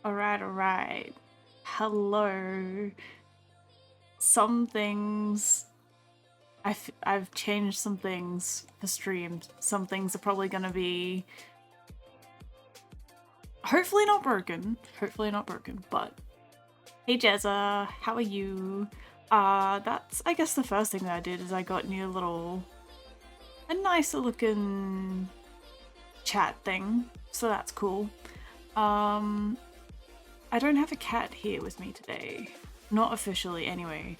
Alright. Hello. Some things... I've changed some things for streams. Some things are probably gonna be... hopefully not broken. But... Hey Jezza, how are you? That's, I guess, the first thing that I did is I got new little... a nicer looking... chat thing. So that's cool. I don't have a cat here with me today. Not officially, anyway.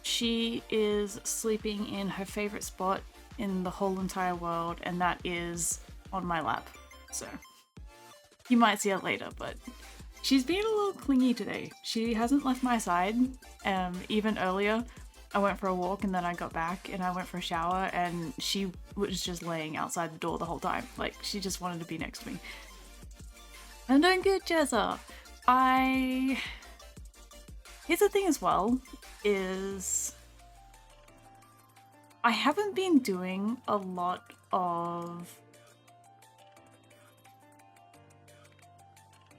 She is sleeping in her favorite spot in the whole entire world, and that is on my lap. So, you might see her later, but she's being a little clingy today. She hasn't left my side. Even earlier, I went for a walk and then I got back and I went for a shower and she was just laying outside the door the whole time. Like, she just wanted to be next to me. I'm doing good, Jezza. Here's the thing as well, is I haven't been doing a lot of...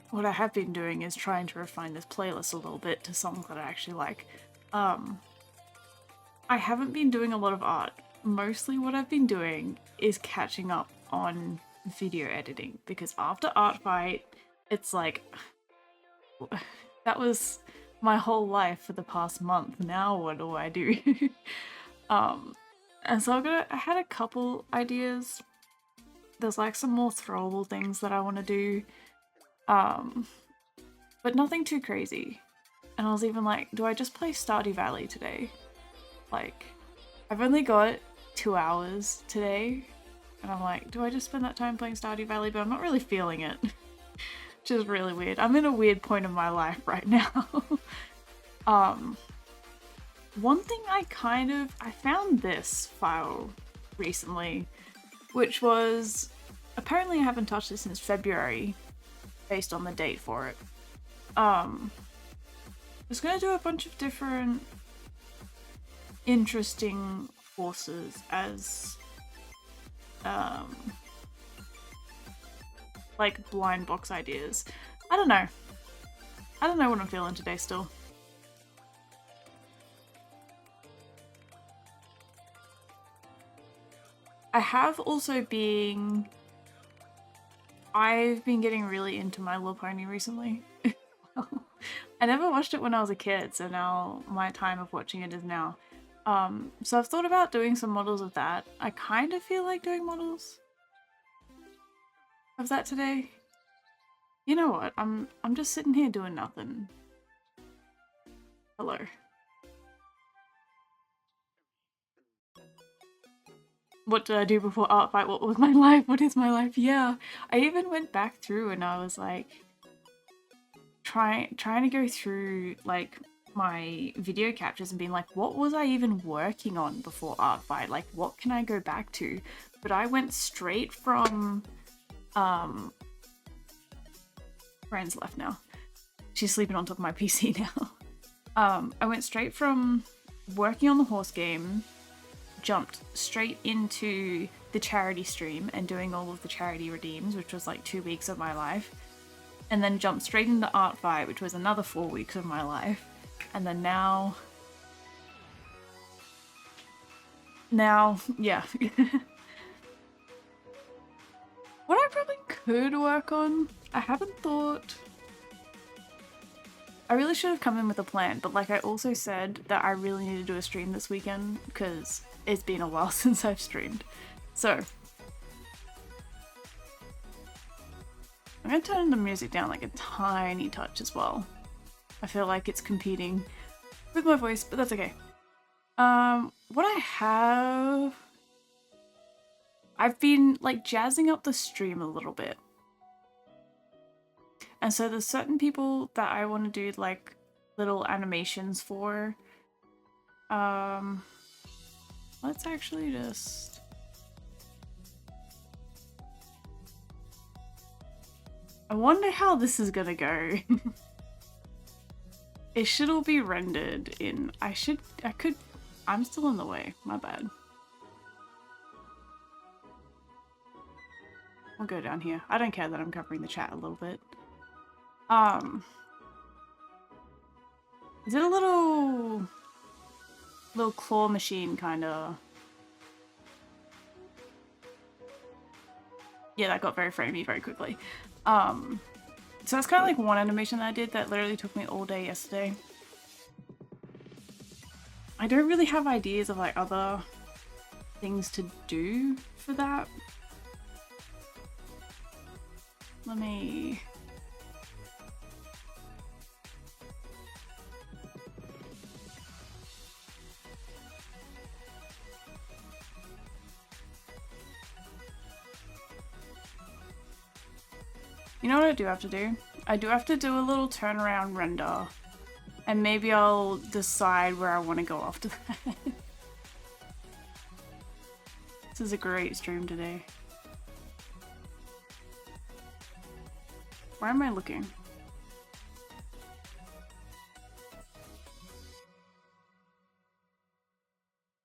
What I have been doing is trying to refine this playlist a little bit to songs that I actually like. I haven't been doing a lot of art. Mostly what I've been doing is catching up on video editing, because after Art Fight, it's like, that was my whole life for the past month. Now what do I do? And so I had a couple ideas. There's like some more throwable things that I want to do, but nothing too crazy. And I was even like, do I just play Stardew Valley today? Like, I've only got 2 hours today, and I'm like, do I just spend that time playing Stardew Valley? But I'm not really feeling it. Which is really weird. I'm in a weird point of my life right now. One thing I found this file recently, which was, apparently I haven't touched it since February, based on the date for it. I was gonna do a bunch of different interesting forces as like blind box ideas. I don't know what I'm feeling today still. I've been getting really into My Little Pony recently. I never watched it when I was a kid, so now my time of watching it is now. So I've thought about doing some models of that. I kind of feel like doing models of that today. You know what? I'm just sitting here doing nothing. Hello. What did I do before Art Fight? What was my life? What is my life? Yeah. I even went back through and I was like trying to go through like my video captures and being like, what was I even working on before Art Fight? Like, what can I go back to? But I went straight from Friend's left now. She's sleeping on top of my PC now. I went straight from working on the horse game, jumped straight into the charity stream and doing all of the charity redeems, which was like 2 weeks of my life, and then jumped straight into Art Fight, which was another 4 weeks of my life, and then now, yeah. What I probably could work on, I haven't thought... I really should have come in with a plan, but like I also said that I really need to do a stream this weekend because it's been a while since I've streamed. So I'm gonna turn the music down like a tiny touch as well. I feel like it's competing with my voice, but that's okay. What I have... I've been like jazzing up the stream a little bit. And so there's certain people that I want to do like little animations for. Let's actually just... I wonder how this is gonna go. It should all be rendered in... I'm still in the way, my bad. We'll go down here. I don't care that I'm covering the chat a little bit. Is it a little claw machine kind of? Yeah, that got very framey very quickly. So that's kind of like one animation that I did that literally took me all day yesterday. I don't really have ideas of like other things to do for that. Let me... You know what I do have to do? I do have to do a little turnaround render. And maybe I'll decide where I want to go after that. This is a great stream today. Where am I looking?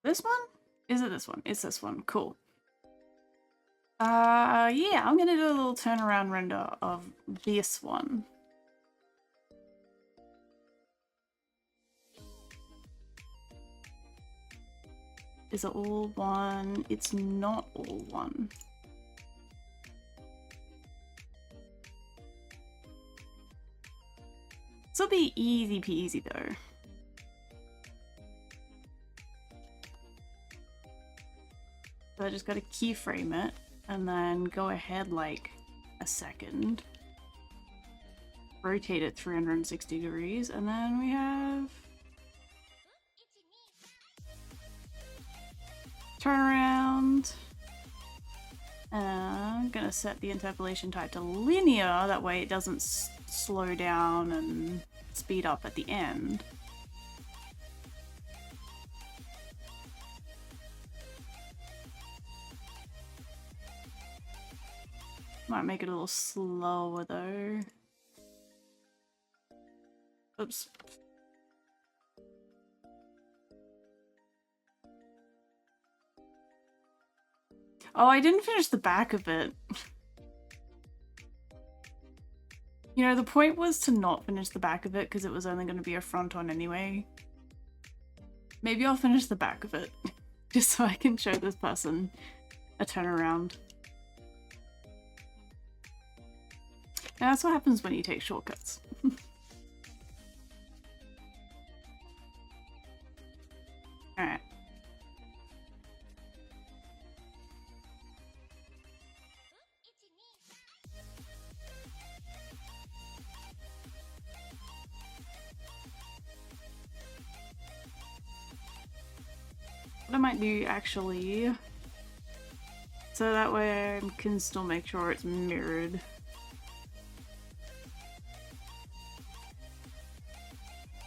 This one? Is it this one? It's this one. Cool. Yeah, I'm gonna do a little turnaround render of this one. Is it all one? It's not all one. This'll be easy peasy though. So I just gotta keyframe it and then go ahead like a second. Rotate it 360 degrees and then we have turn around. I'm gonna set the interpolation type to linear, that way it doesn't slow down and speed up at the end. Might make it a little slower though. Oops. Oh, I didn't finish the back of it. You know, the point was to not finish the back of it because it was only going to be a front on anyway. Maybe I'll finish the back of it just so I can show this person a turnaround. And that's what happens when you take shortcuts. Alright. What I might do actually, so that way I can still make sure it's mirrored.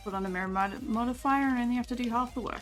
Put on a mirror modifier and then you have to do half the work.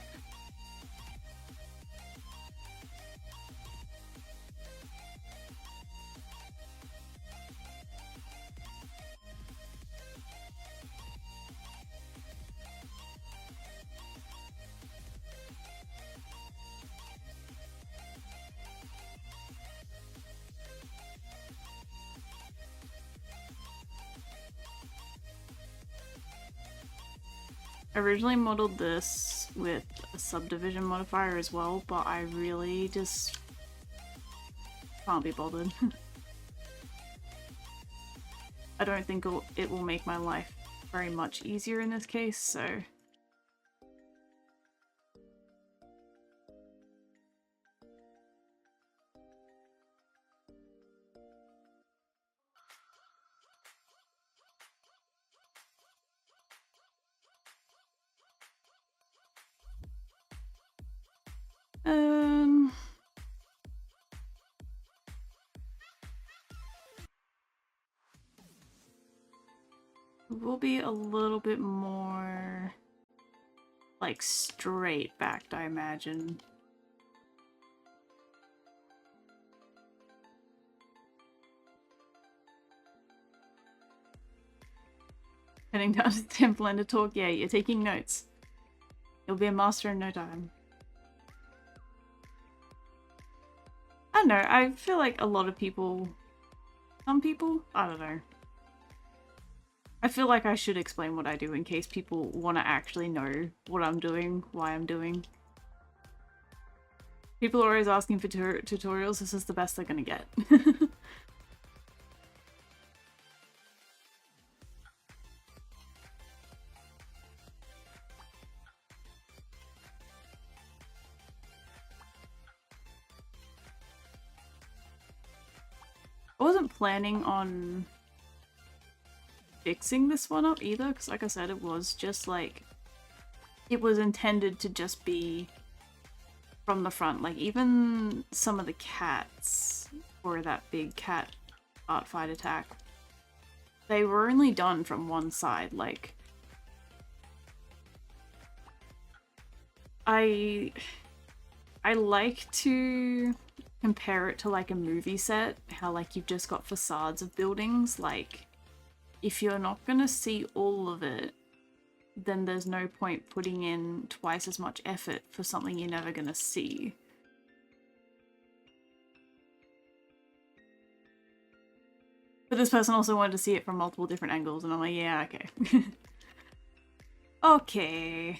I originally modeled this with a subdivision modifier as well, but I really just can't be bothered. I don't think it will make my life very much easier in this case, so... Will be a little bit more like straight backed, I imagine. Heading down to the temple and to talk, yeah, you're taking notes. You'll be a master in no time. I don't know, I feel like a lot of people, some people, I don't know. I feel like I should explain what I do in case people want to actually know what I'm doing, why I'm doing. People are always asking for tutorials. This is the best they're gonna get. I wasn't planning on fixing this one up either, because like I said, it was just like, it was intended to just be from the front. Like even some of the cats, or that big cat art fight attack, they were only done from one side. Like, I like to compare it to like a movie set, how like you've just got facades of buildings. Like, if you're not gonna see all of it, then there's no point putting in twice as much effort for something you're never gonna see. But this person also wanted to see it from multiple different angles, and I'm like, yeah, okay. Okay.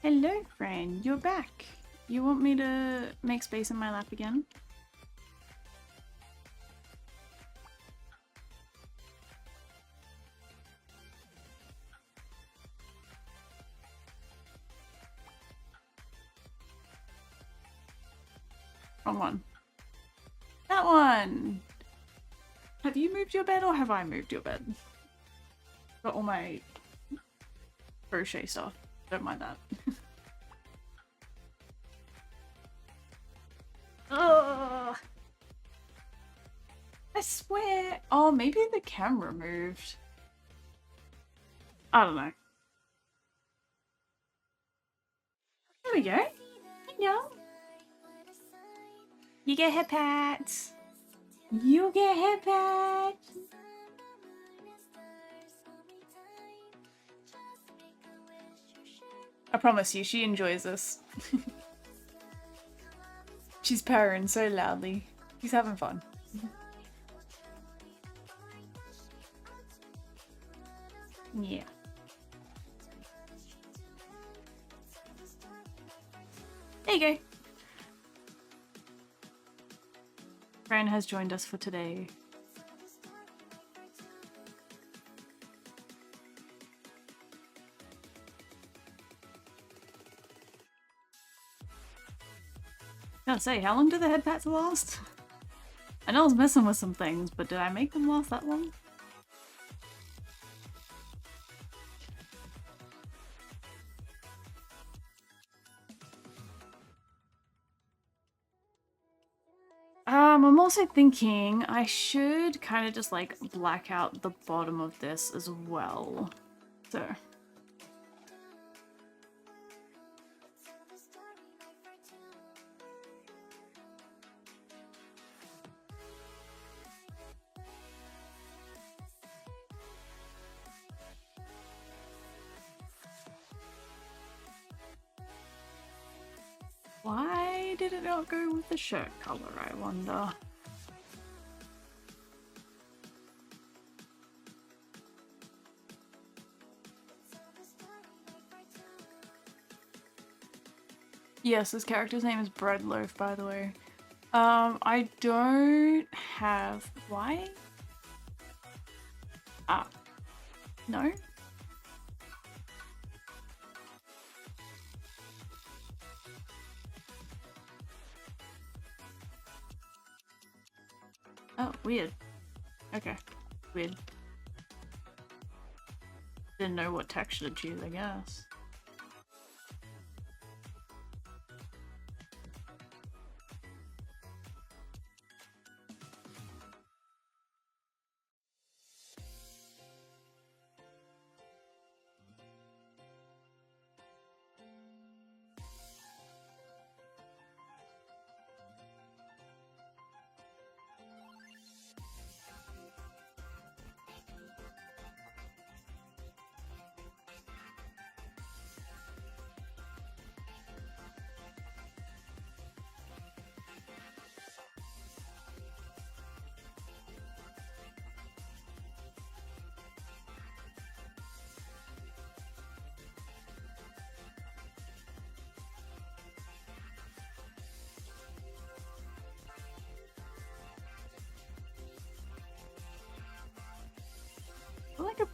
Hello, friend. You're back. You want me to make space in my lap again? Wrong one. That one! Have you moved your bed or have I moved your bed? Got all my crochet stuff. Don't mind that. Ugh. I swear. Oh, maybe the camera moved. I don't know. There we go. Yeah. You get hip hats. You get hip hats. I promise you, she enjoys this. She's purring so loudly. She's having fun. Yeah. There you go. Fran has joined us for today. I can't say, how long do the head pats last? I know I was messing with some things, but did I make them last that long? I'm also thinking I should kind of just like black out the bottom of this as well. So. Why did it not go with the shirt color, I wonder? Yes, this character's name is Breadloaf, by the way. I don't have... Why? Ah. No? Oh, weird. Okay. Weird. Didn't know what texture to choose, I guess.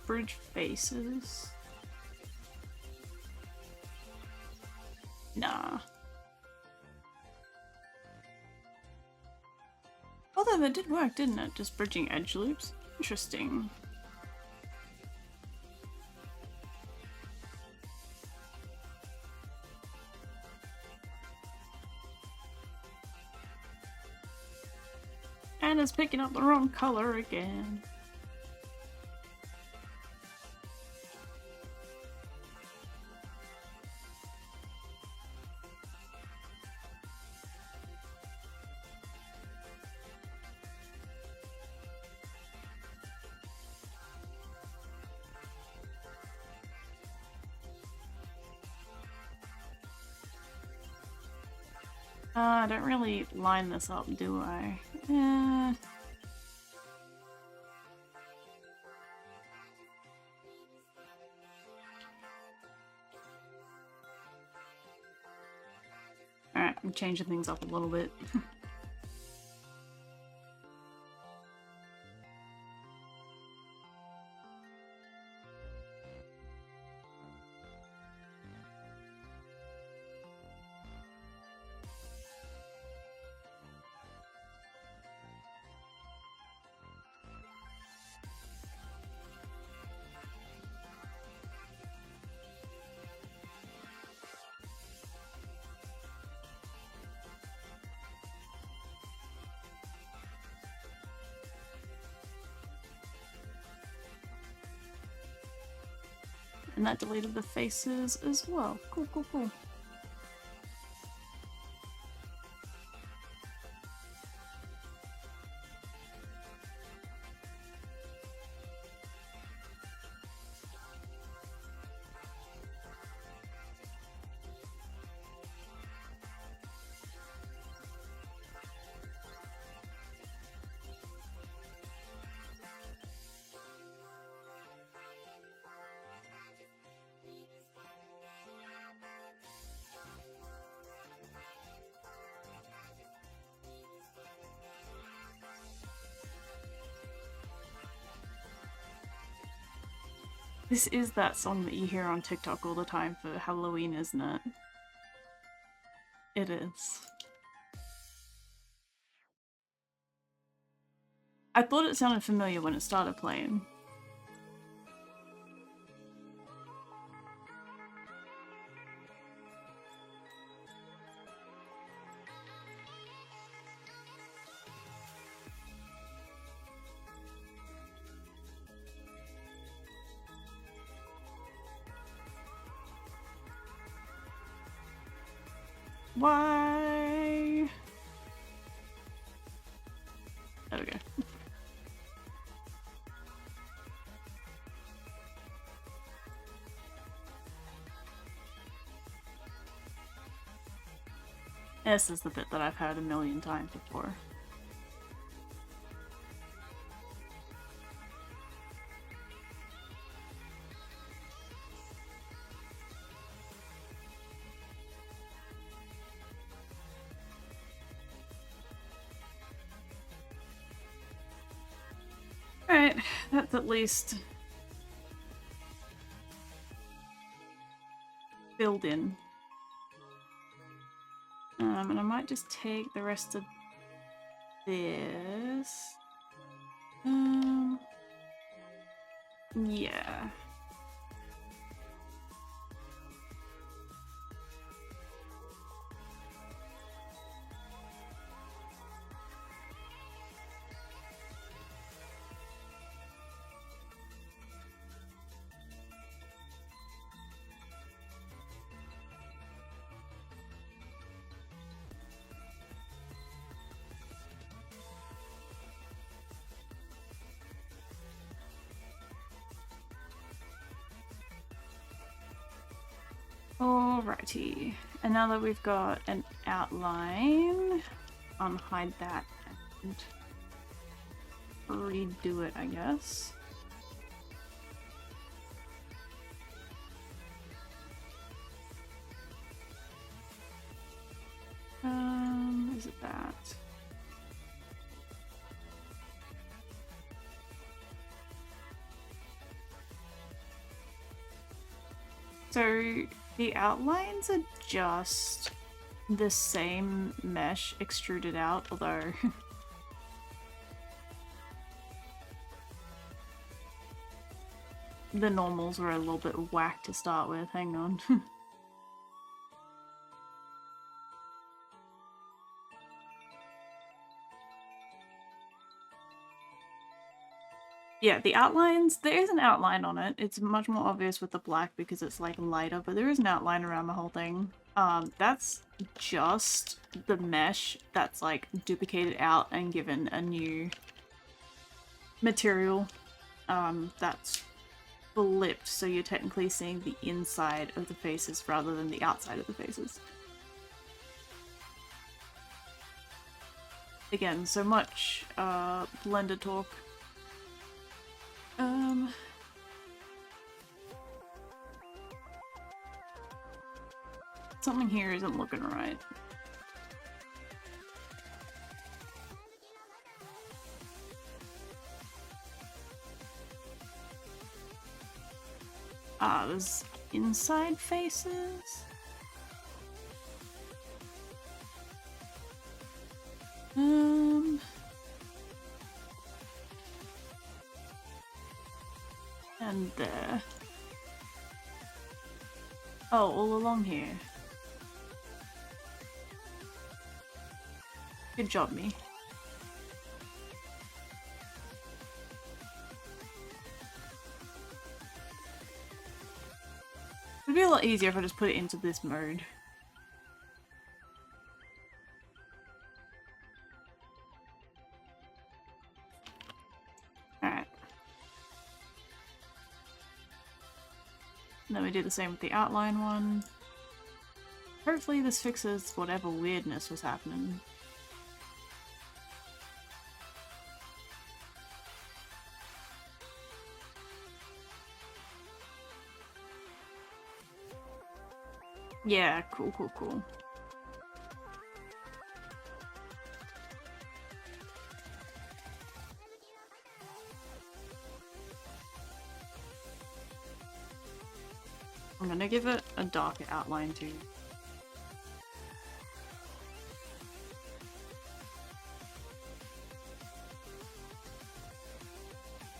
bridge faces. Nah. Although that did work, didn't it? Just bridging edge loops. Interesting. And it's picking up the wrong color again. I don't really line this up, do I? Alright, I'm changing things up a little bit. And that deleted the faces as well. Cool, cool, cool. This is that song that you hear on TikTok all the time for Halloween, isn't it? It is. I thought it sounded familiar when it started playing. Why? There we go. This is the bit that I've heard a million times before. Alright, that's at least filled in. And I might just take the rest of this. Yeah. Alrighty, and now that we've got an outline, unhide that and redo it, I guess. Is it that? So the outlines are just the same mesh extruded out, although the normals were a little bit whack to start with. Hang on. Yeah, the outlines, there is an outline on it. It's much more obvious with the black because it's like lighter, but there is an outline around the whole thing. That's just the mesh that's like duplicated out and given a new material that's flipped, so you're technically seeing the inside of the faces rather than the outside of the faces. Again, so much Blender talk. Something here isn't looking right. There's inside faces. And there. Oh, all along here. Good job, me. It'd be a lot easier if I just put it into this mode. Alright. And then we do the same with the outline one. Hopefully this fixes whatever weirdness was happening. Yeah, cool, cool, cool. I'm gonna give it a darker outline too.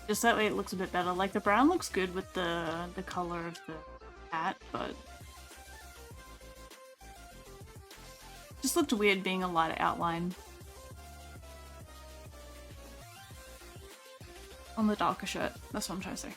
Just that way it looks a bit better. Like the brown looks good with the color of the hat, but just looked weird being a lighter outline on the darker shirt. That's what I'm trying to say.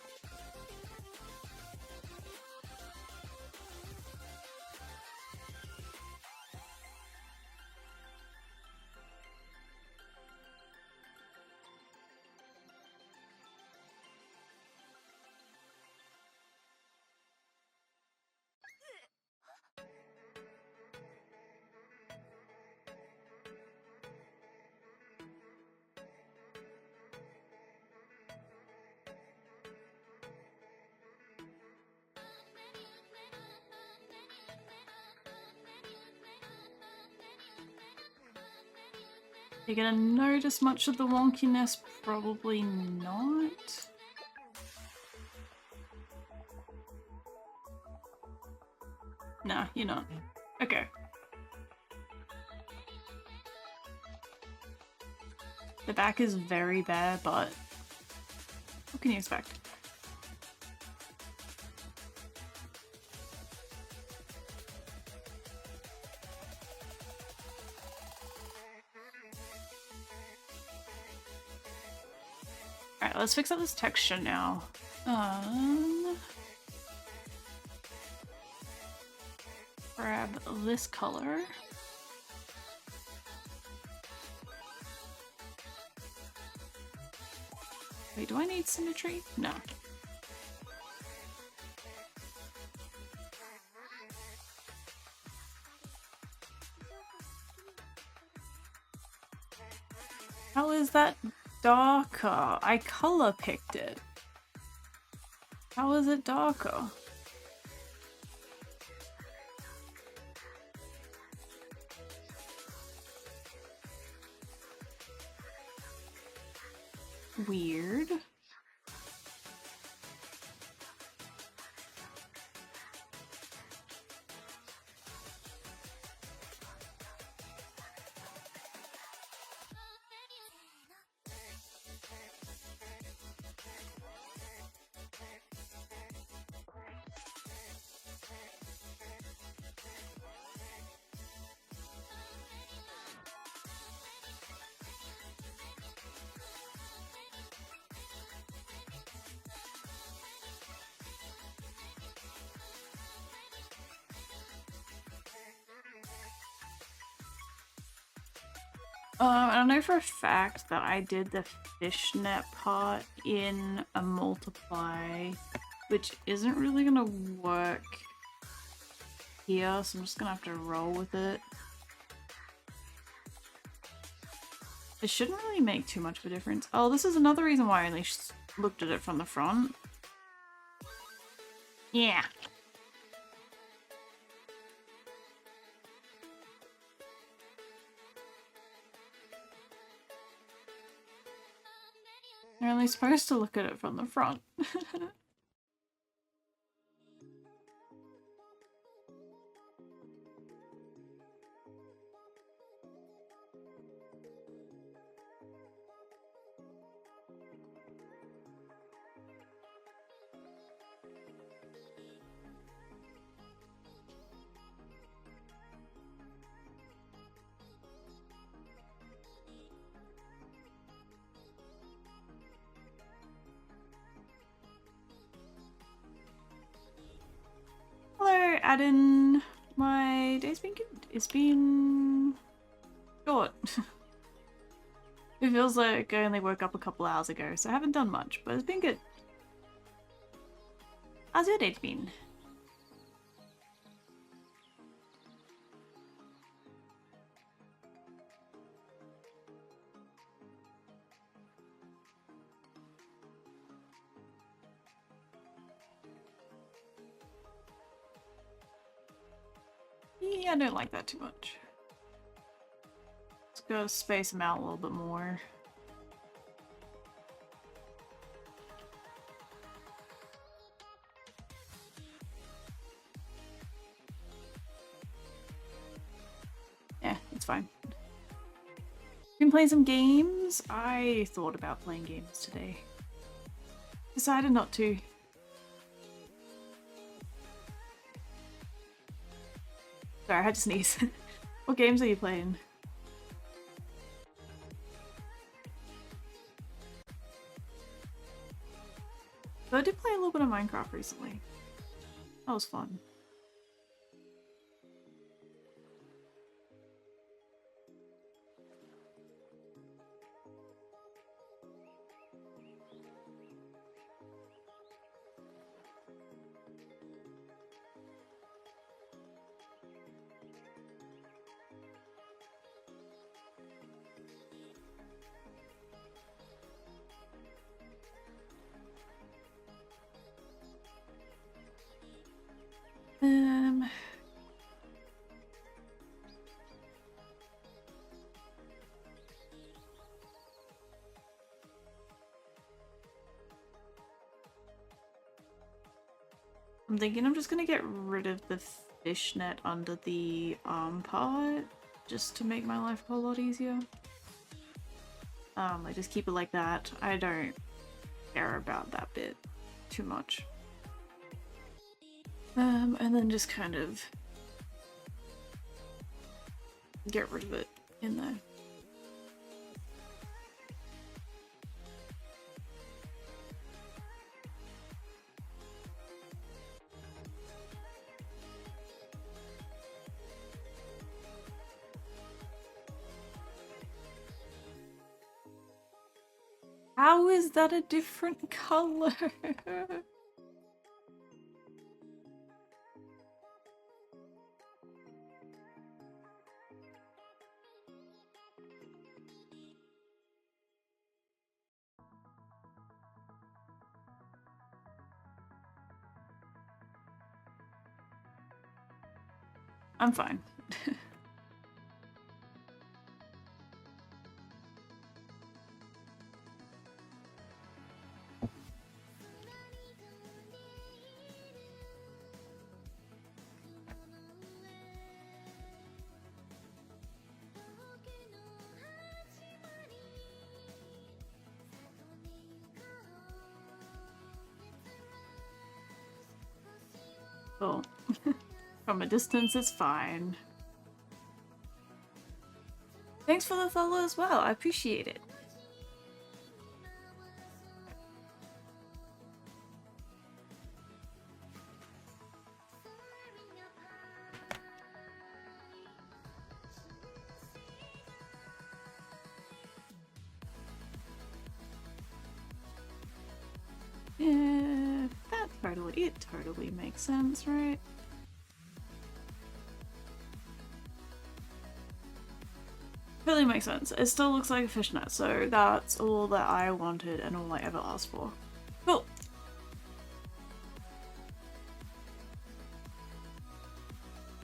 You're gonna notice much of the wonkiness? Probably not. Nah, you're not. Okay. The back is very bare, but what can you expect? Alright, let's fix up this texture now. Grab this color. Wait, do I need symmetry? No. How is that darker? I color picked it. How is it darker? Weird. I know for a fact that I did the fishnet part in a multiply, which isn't really gonna work here, so I'm just gonna have to roll with it. It shouldn't really make too much of a difference. Oh, this is another reason why I only looked at it from the front. Yeah. You're only supposed to look at it from the front. Hello, Adam. My day's been good. It's been short. It feels like I only woke up a couple hours ago, so I haven't done much, but it's been good. How's your day been? Yeah, I don't like that too much. Let's go space them out a little bit more. Yeah, it's fine. Been playing some games. I thought about playing games today. Decided not to. Sorry, I had to sneeze. What games are you playing? So I did play a little bit of Minecraft recently. That was fun. I'm thinking I'm just gonna get rid of the fishnet under the arm part, just to make my life a whole lot easier. I just keep it like that. I don't care about that bit too much. And then just kind of get rid of it in there. How is that a different color? I'm fine. Cool. From a distance, it's fine. Thanks for the follow as well. I appreciate it. Yeah, it totally makes sense, right? Totally makes sense. It still looks like a fishnet, so that's all that I wanted and all I ever asked for. Cool.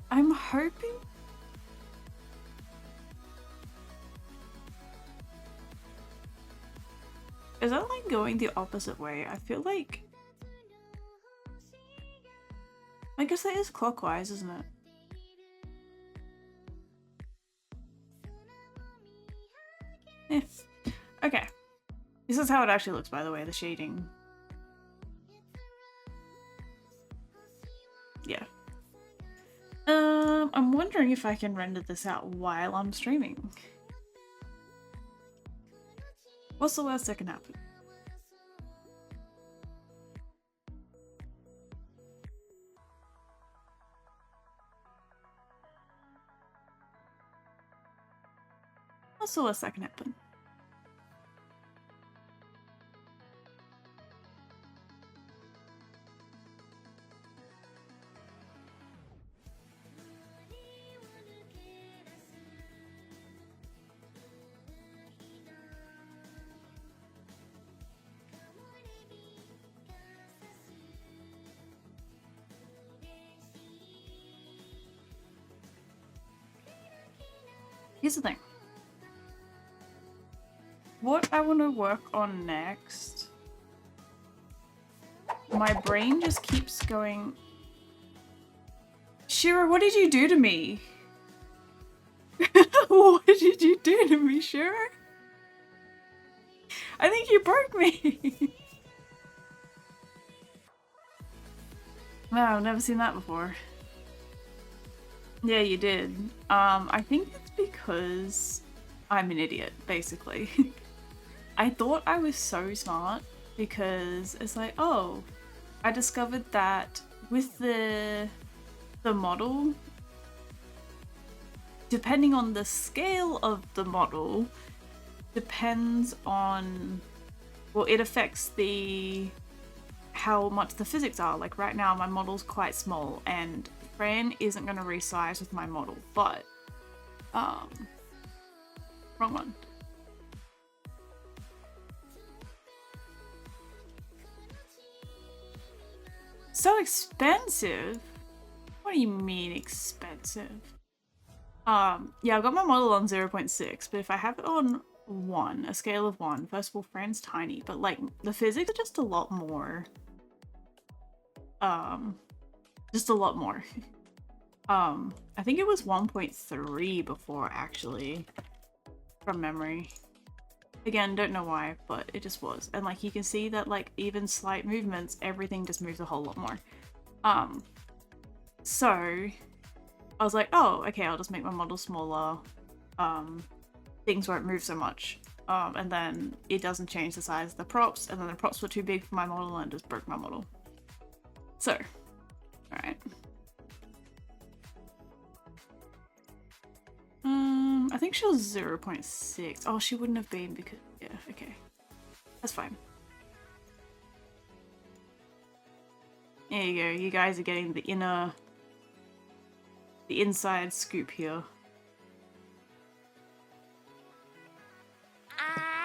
I'm hoping... Is that like going the opposite way? I feel like... I guess that is clockwise, isn't it? Yeah. Okay. This is how it actually looks, by the way, the shading. Yeah. I'm wondering if I can render this out while I'm streaming. What's the worst that can happen? What's the worst that can happen? Here's the thing. What I want to work on next... My brain just keeps going... Shira, what did you do to me? What did you do to me, Shira? I think you broke me! Wow, I've never seen that before. Yeah, you did. I think it's because I'm an idiot, basically. I thought I was so smart because it's like, oh, I discovered that with the model, depending on the scale of the model, depends on, well, it affects how much the physics are. Like right now, my model's quite small and Fran isn't going to resize with my model, but, wrong one. So expensive? What do you mean expensive? Yeah, I've got my model on 0.6, but if I have it on 1, a scale of 1, first of all, Fran's tiny, but like the physics are just a lot more. Just a lot more. I think it was 1.3 before, actually, from memory. Again, don't know why, but it just was. And like you can see that like even slight movements, everything just moves a whole lot more. So I was like, oh, okay, I'll just make my model smaller. Things won't move so much. And then it doesn't change the size of the props, and then the props were too big for my model and just broke my model. So, alright. I think she was 0.6. Oh, she wouldn't have been because... Yeah, okay. That's fine. There you go. You guys are getting the inside scoop here.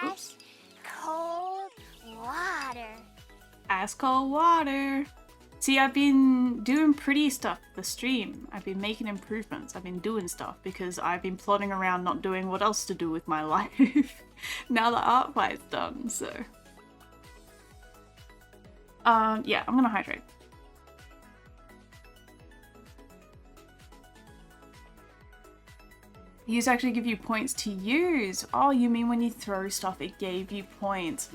Ice cold water. Ice cold water. See, I've been doing pretty stuff the stream. I've been making improvements. I've been doing stuff because I've been plodding around not doing what else to do with my life. Now the art fight's done, so. Yeah, I'm gonna hydrate. Use actually give you points to use. Oh, you mean when you throw stuff, it gave you points.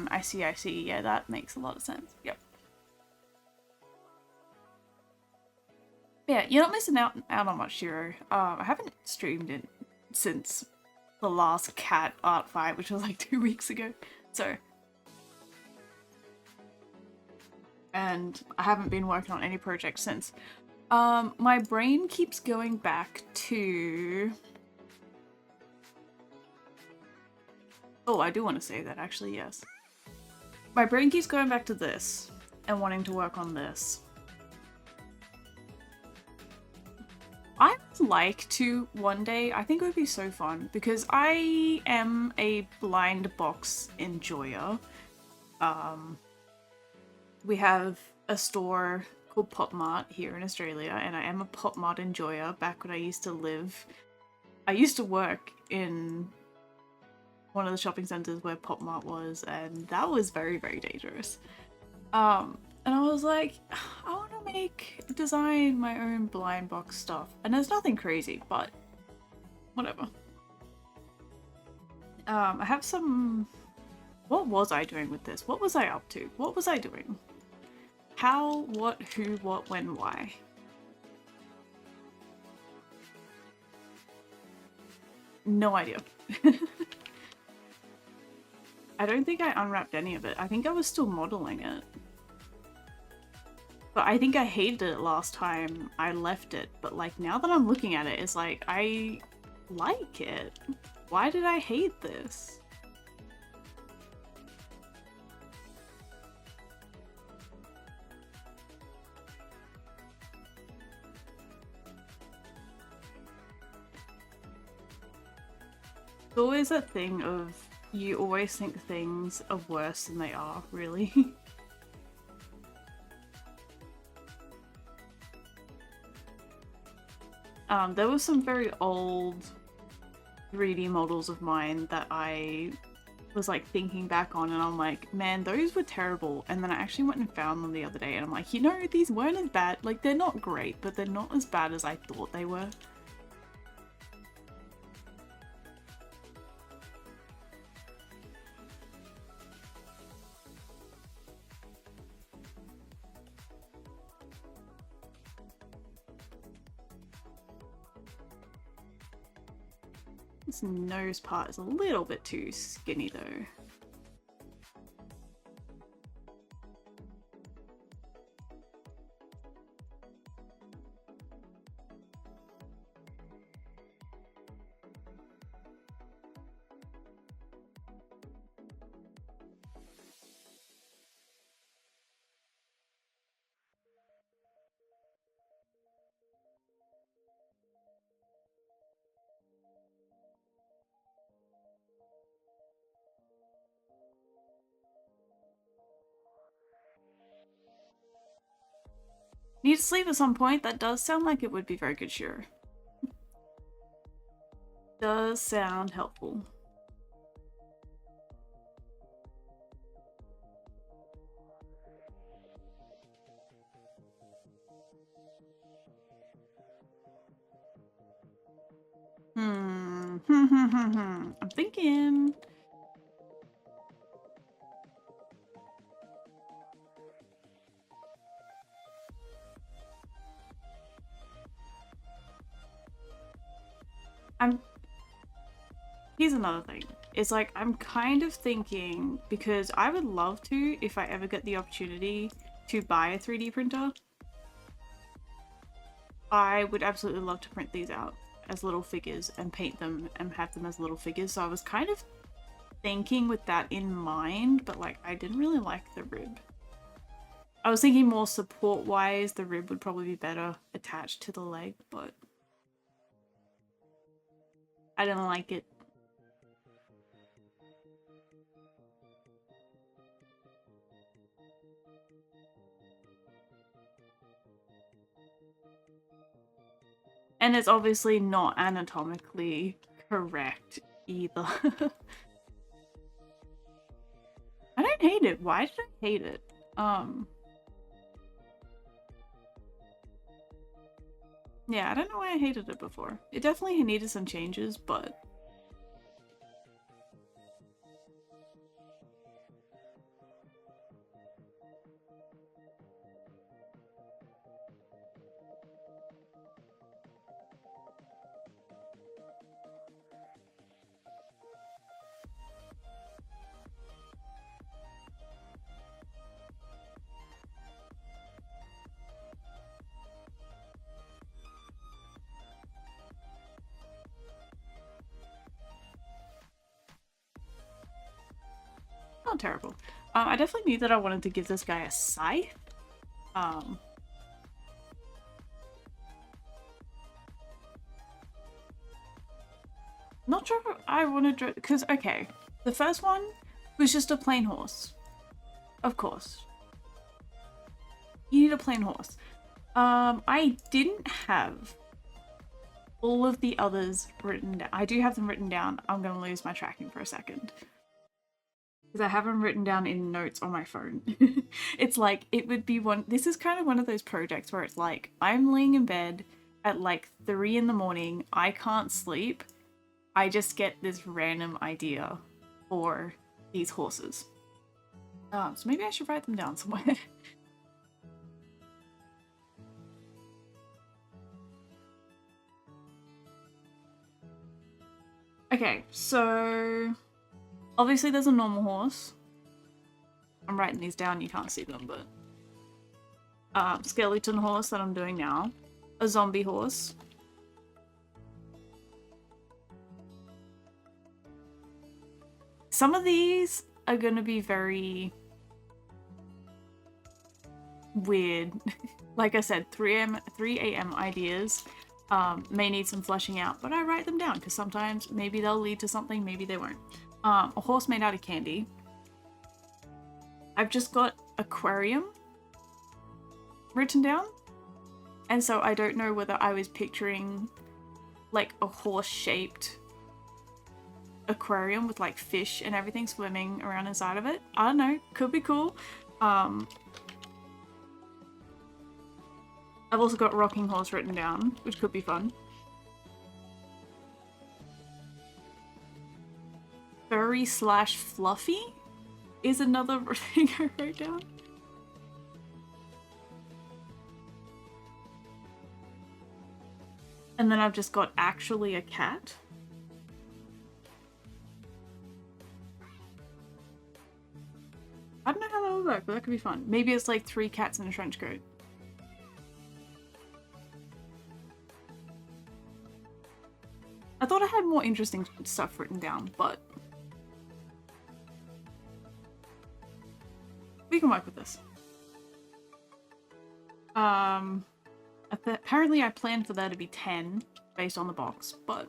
I see, I see. Yeah, that makes a lot of sense. Yep. Yeah, you're not missing out on much, Shiro. I haven't streamed it since the last cat art fight, which was like 2 weeks ago. So. And I haven't been working on any project since. My brain keeps going back to... Oh, I do want to say that, actually, yes. My brain keeps going back to this and wanting to work on this. I would like to one day, I think it would be so fun, because I am a blind box enjoyer. We have a store called Pop Mart here in Australia, and I am a Pop Mart enjoyer. Back when I used to work in one of the shopping centres where Pop Mart was, and that was very, very dangerous. And I was like, I want to design my own blind box stuff. And there's nothing crazy, but whatever. I have some... What was I doing with this? What was I up to? What was I doing? How, what, who, what, when, why? No idea. I don't think I unwrapped any of it. I think I was still modeling it. But I think I hated it last time I left it. But like now that I'm looking at it, it's like, I like it. Why did I hate this? It's always a thing of, you always think things are worse than they are, really. There were some very old 3D models of mine that I was like thinking back on, and I'm like, man, those were terrible. And then I actually went and found them the other day, and I'm like, you know, these weren't as bad. Like, they're not great, but they're not as bad as I thought they were. This nose part is a little bit too skinny though. Need to sleep at some point. That does sound like it would be very good, sure. Does sound helpful. I'm thinking. Here's another thing. It's like, I'm kind of thinking, because I would love to, if I ever get the opportunity to buy a 3D printer, I would absolutely love to print these out as little figures and paint them and have them as little figures. So I was kind of thinking with that in mind, but like, I didn't really like the rib. I was thinking more support-wise, the rib would probably be better attached to the leg, but I didn't like it. And it's obviously not anatomically correct either. I don't hate it. Why did I hate it? Yeah, I don't know why I hated it before. It definitely needed some changes, but... not terrible. I definitely knew that I wanted to give this guy a scythe. Not sure if I wanted to, because, okay, the first one was just a plain horse. Of course. You need a plain horse. I didn't have all of the others written down. I do have them written down. I'm going to lose my tracking for a second. Because I have them written down in notes on my phone. It's like, it would be one, this is kind of one of those projects where it's like, I'm laying in bed at like 3 in the morning, I can't sleep, I just get this random idea for these horses. So maybe I should write them down somewhere. Okay, so obviously there's a normal horse. I'm writing these down, you can't see them, but skeleton horse that I'm doing now. A zombie horse. Some of these are gonna be very weird. Like I said, 3 a.m. ideas may need some fleshing out, but I write them down because sometimes maybe they'll lead to something, maybe they won't. A horse made out of candy. I've just got aquarium written down, and so I don't know whether I was picturing like a horse-shaped aquarium with like fish and everything swimming around inside of it. I don't know, could be cool. I've also got rocking horse written down, which could be fun. Furry / fluffy is another thing I wrote down. And then I've just got actually a cat. I don't know how that will work, but that could be fun. Maybe it's like 3 cats in a trench coat. I thought I had more interesting stuff written down, but we can work with this. Apparently I planned for there to be 10 based on the box, but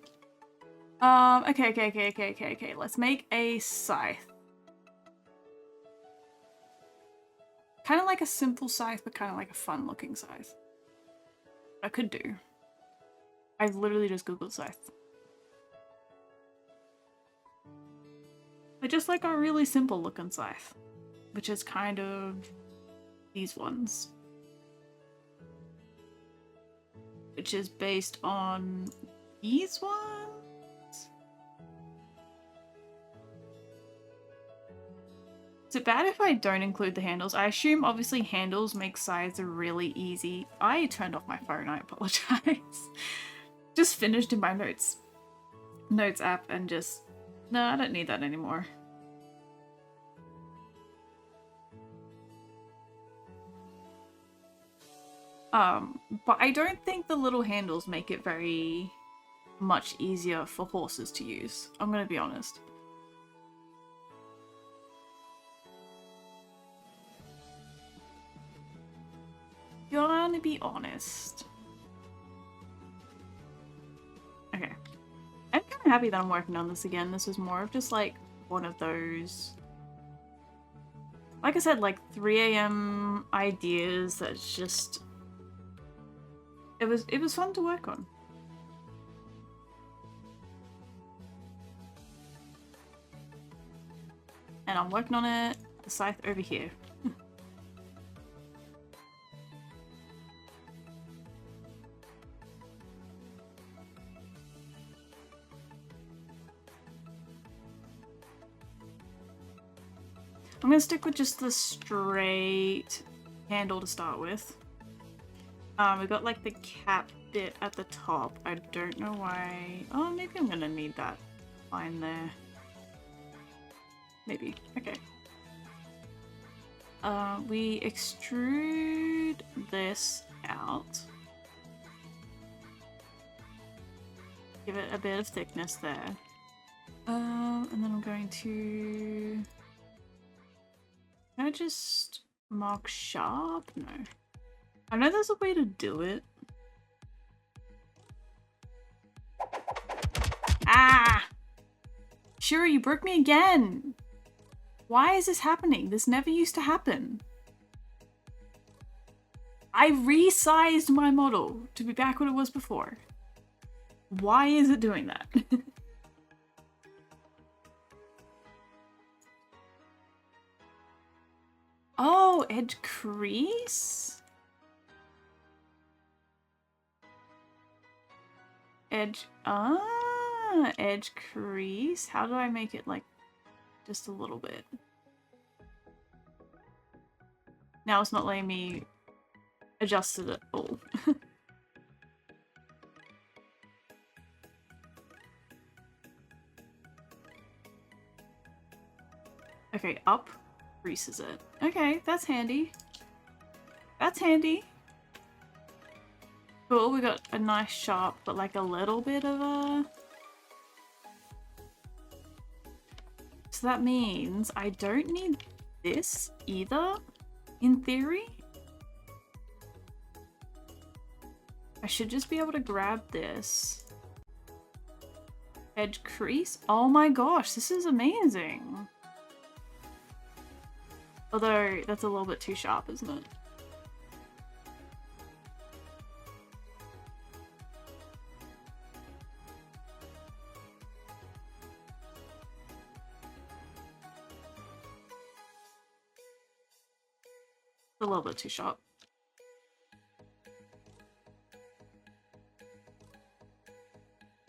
okay. Let's make a scythe. Kind of like a simple scythe, but kind of like a fun looking scythe. I could do. I've literally just googled scythe. I just like a really simple looking scythe, which is kind of these ones. Which is based on these ones? Is it bad if I don't include the handles? I assume obviously handles make scythes really easy. I turned off my phone, I apologize. Just finished in my notes app and just, no, I don't need that anymore. But I don't think the little handles make it very much easier for horses to use. I'm gonna be honest. Gonna be honest. Okay. I'm kind of happy that I'm working on this again. This was more of just like one of those, like I said, like 3 a.m. ideas that's just, it was fun to work on. And I'm working on it, the scythe over here. I'm gonna stick with just the straight handle to start with. We got like the cap bit at the top. I don't know why. Oh, maybe I'm gonna need that line there. Maybe. Okay. We extrude this out. Give it a bit of thickness there. And then I'm going to Can I just mark sharp? No. I know there's a way to do it. Ah! Sure, you broke me again! Why is this happening? This never used to happen. I resized my model to be back what it was before. Why is it doing that? Oh, edge crease? Edge crease. How do I make it like just a little bit? Now it's not letting me adjust it at all. Okay, up creases it. Okay, that's handy. That's handy. Cool, we got a nice sharp, but like a little bit of a... So that means I don't need this either, in theory. I should just be able to grab this. Edge crease? Oh my gosh, this is amazing. Although, that's a little bit too sharp, isn't it? A little bit too sharp.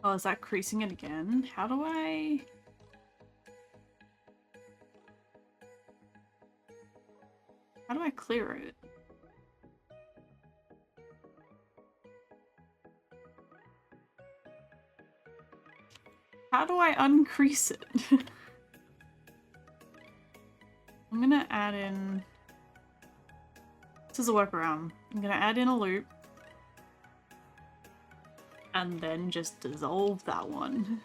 Oh, is that creasing it again? How do I... How do I clear it? How do I uncrease it? I'm gonna add in... This is a workaround. I'm gonna add in a loop. And then just dissolve that one.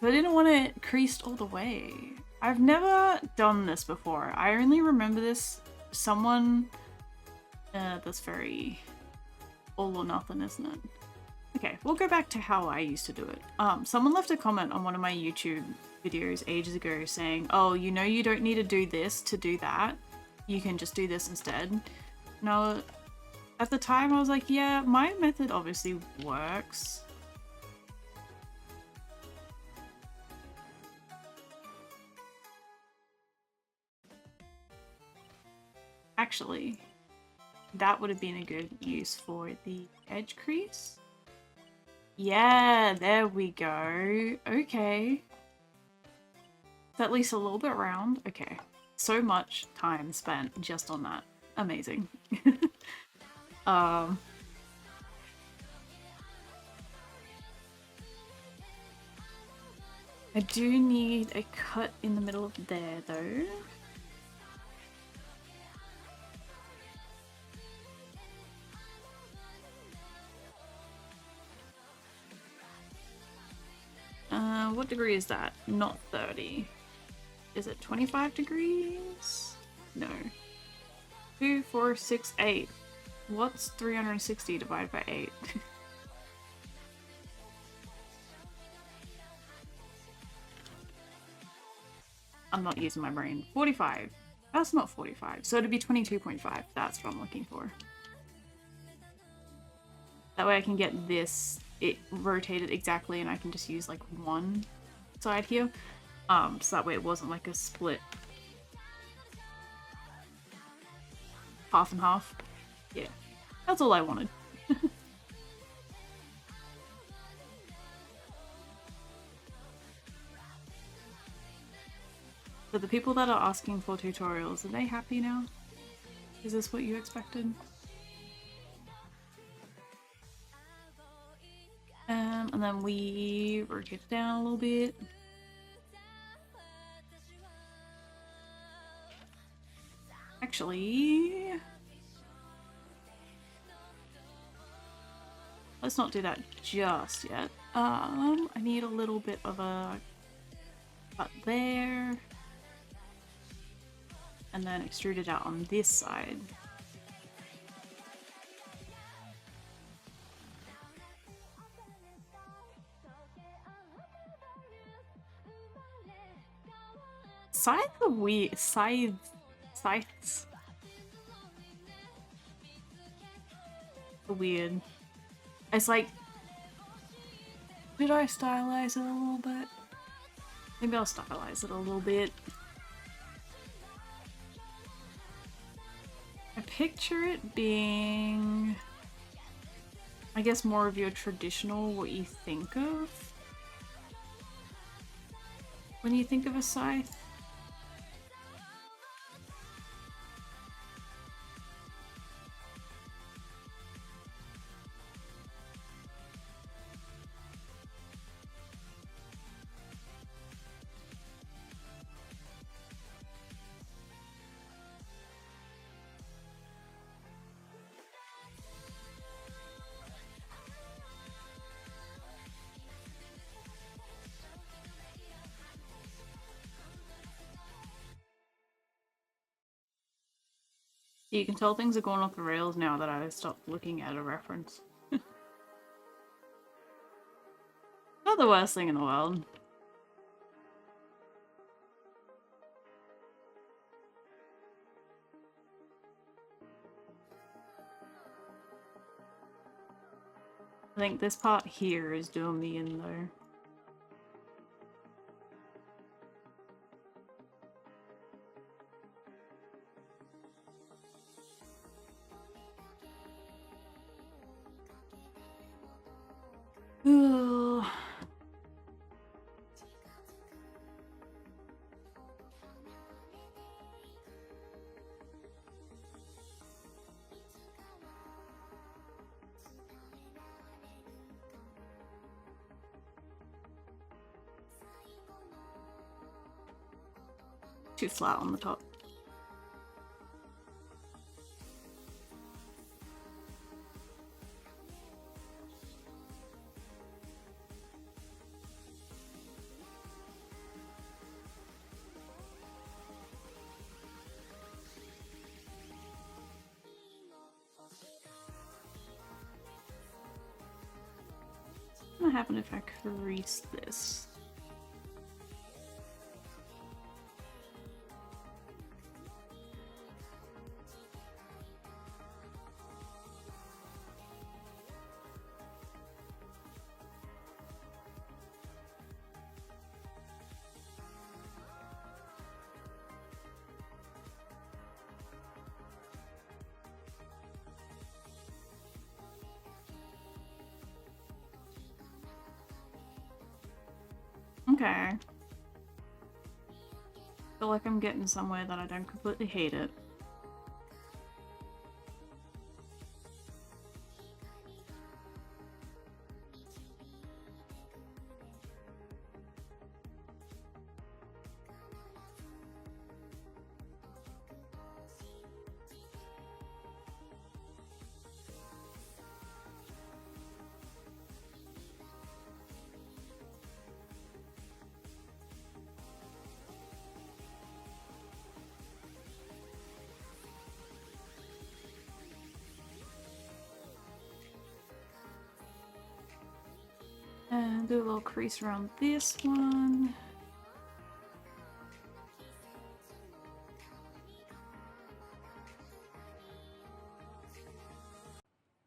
I didn't want it creased all the way. I've never done this before. I only remember this someone... that's very all or nothing, isn't it? Okay, we'll go back to how I used to do it. Someone left a comment on one of my YouTube videos ages ago saying, oh, you know you don't need to do this to do that. You can just do this instead. Now, at the time I was like, yeah, my method obviously works. Actually, that would have been a good use for the edge crease. Yeah, there we go. Okay. It's at least a little bit round. Okay. So much time spent just on that. Amazing. I do need a cut in the middle of there though. What degree is that? Not 30. Is it 25 degrees? No. 2, 4, 6, 8. What's 360 divided by 8? I'm not using my brain. 45. That's not 45. So it'd be 22.5. That's what I'm looking for. That way I can get this, it rotated exactly, and I can just use like one side here. So that way it wasn't like a split. Half and half. Yeah. That's all I wanted. So the people that are asking for tutorials, are they happy now? Is this what you expected? And then we rotate it down a little bit. Actually, let's not do that just yet. I need a little bit of a cut there, and then extrude it out on this side. Scythes are weird. Scythes are weird. It's like, did I stylize it a little bit? Maybe I'll stylize it a little bit. I picture it being, I guess, more of your traditional, what you think of when you think of a scythe. You can tell things are going off the rails now that I stopped looking at a reference. Not the worst thing in the world. I think this part here is doing me in though. Ooh. Too flat on the top. What's gonna happen if I crease this? Okay. Feel like I'm getting somewhere that I don't completely hate it. And do a little crease around this one.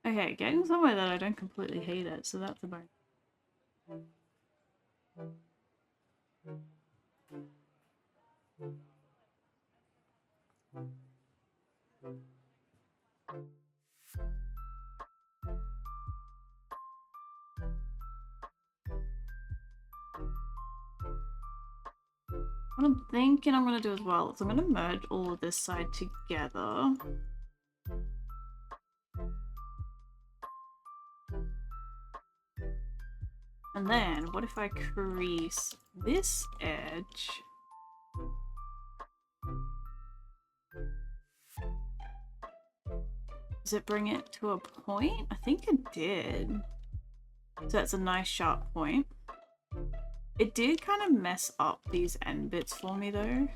Okay, getting somewhere that I don't completely hate it, so that's a bonus. What I'm thinking I'm going to do as well is I'm going to merge all of this side together. And then, what if I crease this edge? Does it bring it to a point? I think it did. So that's a nice sharp point. It did kind of mess up these end bits for me though.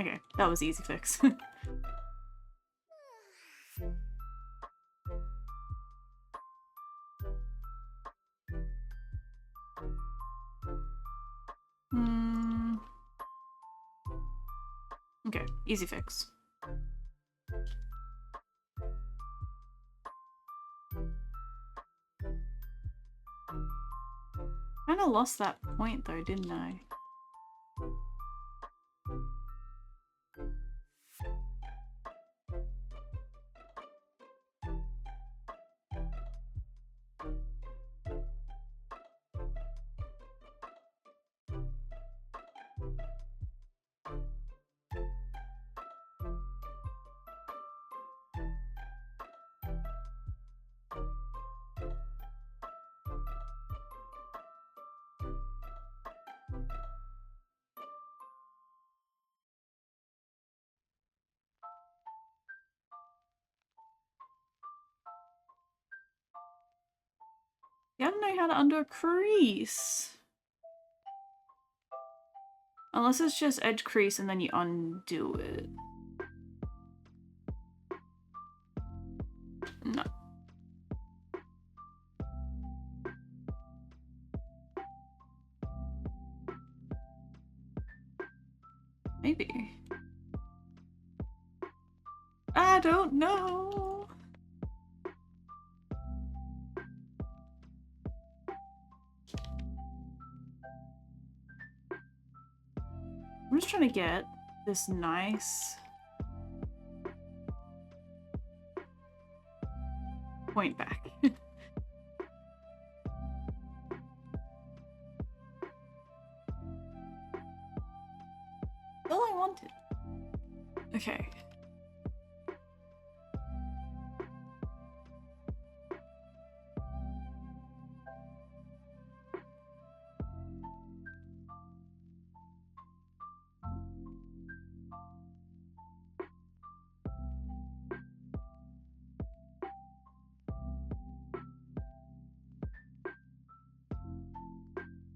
Okay, that was easy fix. Okay, easy fix. Kinda lost that point though, didn't I? You gotta know how to undo a crease. Unless it's just edge crease and then you undo it. No. Maybe. I don't know. I'm just trying to get this nice point back. All I wanted. Okay.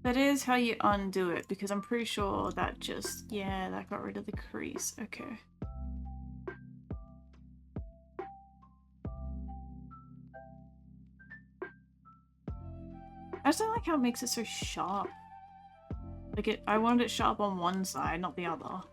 That is how you undo it, because I'm pretty sure that just, yeah, that got rid of the crease. Okay. I just don't like how it makes it so sharp. Like I wanted it sharp on one side, not the other.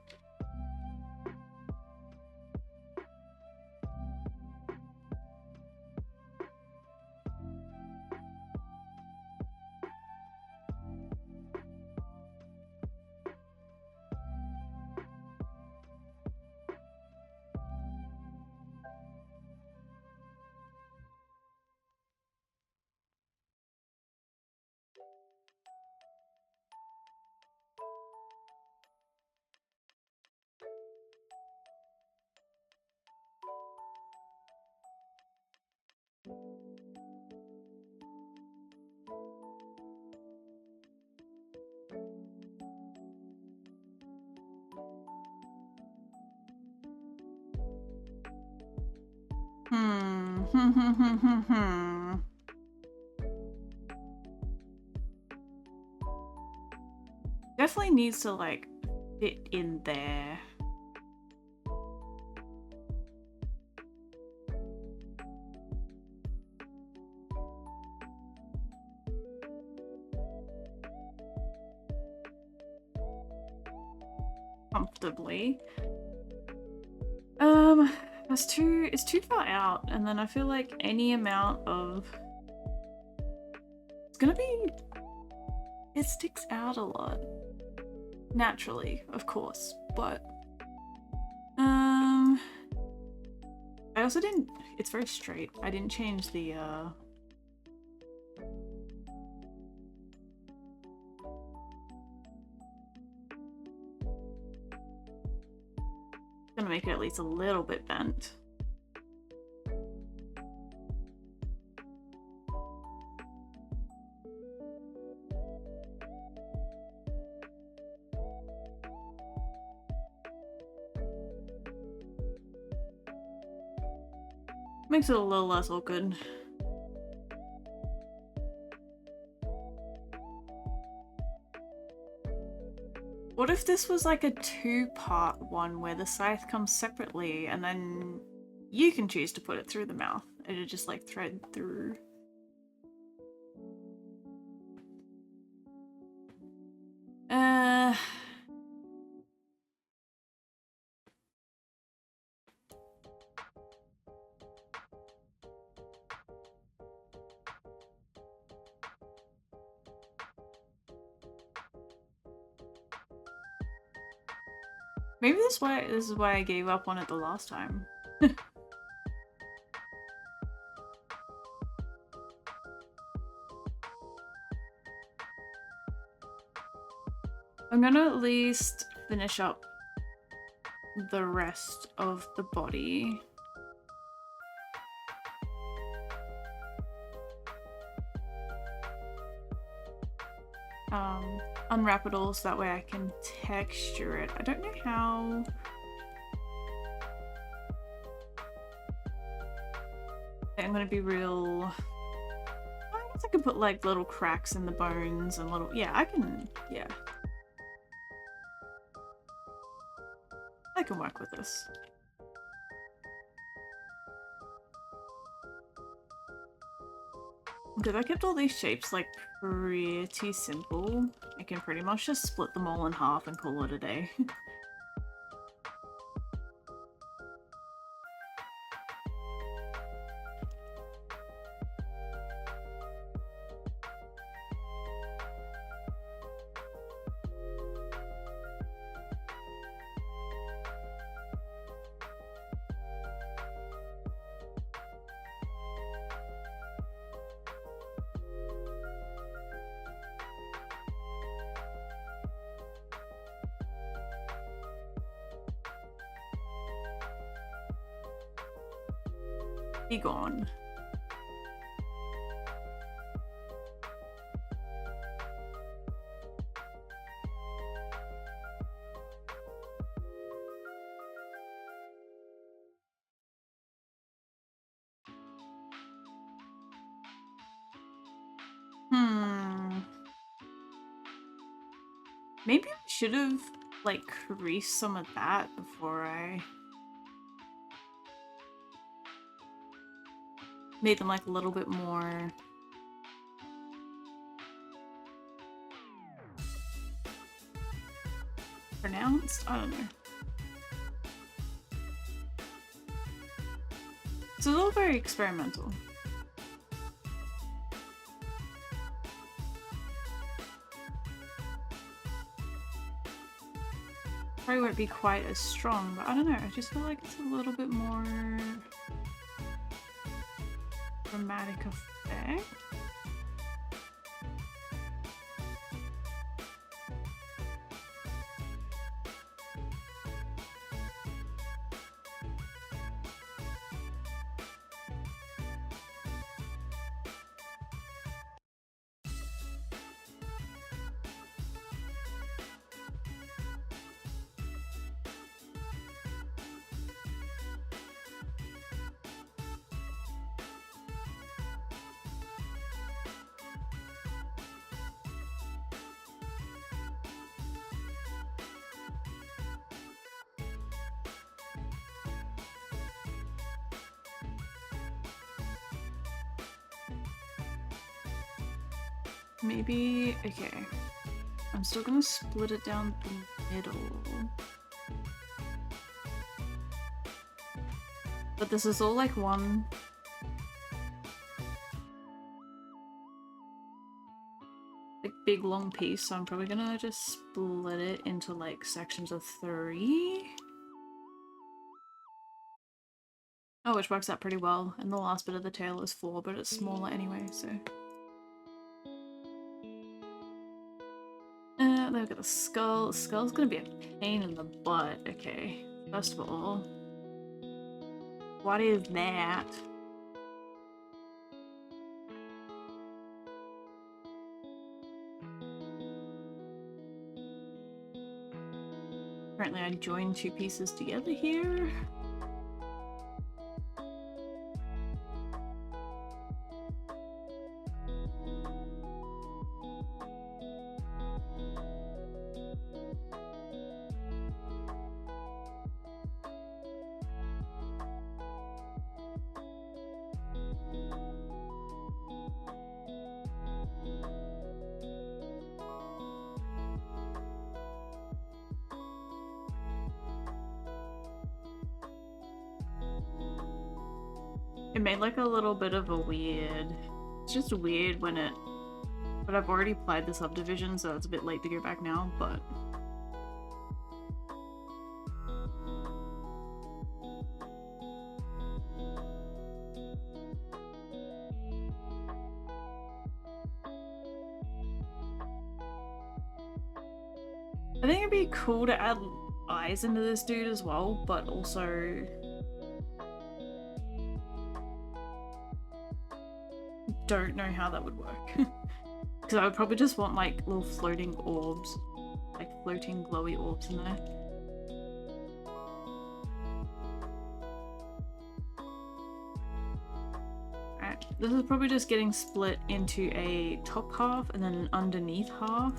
Definitely needs to like fit in there. Comfortably. It's too far out, and then I feel like any amount of it sticks out a lot. Naturally, of course, but I also didn't, it's very straight. I didn't change the gonna make it at least a little bit bent. Makes it a little less awkward. What if this was like a two-part one where the scythe comes separately and then you can choose to put it through the mouth? It'd just like thread through. Maybe this is why I gave up on it the last time. I'm gonna at least finish up the rest of the body. Unwrap it all so that way I can texture it. I don't know how. I'm gonna be real. I guess I can put like little cracks in the bones and little. Yeah, I can. Yeah. I can work with this. Because I kept all these shapes like pretty simple. I can pretty much just split them all in half and call it a day. Be gone. Maybe I should have like creased some of that before I made them like a little bit more pronounced? I don't know. So it's all very experimental. Probably won't be quite as strong, but I don't know, I just feel like it's a little bit more dramatic effect. Maybe, okay. I'm still gonna split it down the middle. But this is all like one. Like big long piece, so I'm probably gonna just split it into like sections of 3. Oh, which works out pretty well. And the last bit of the tail is 4, but it's smaller anyway, so. Look at the skull. The skull's gonna be a pain in the butt. Okay, first of all, what is that? Apparently I joined 2 pieces together here. It made like a little bit of a weird... It's just weird when it... But I've already applied the subdivision, so it's a bit late to go back now, but... I think it'd be cool to add eyes into this dude as well, but also... don't know how that would work. Because I would probably just want like little floating orbs. Like floating glowy orbs in there. Alright, this is probably just getting split into a top half and then an underneath half.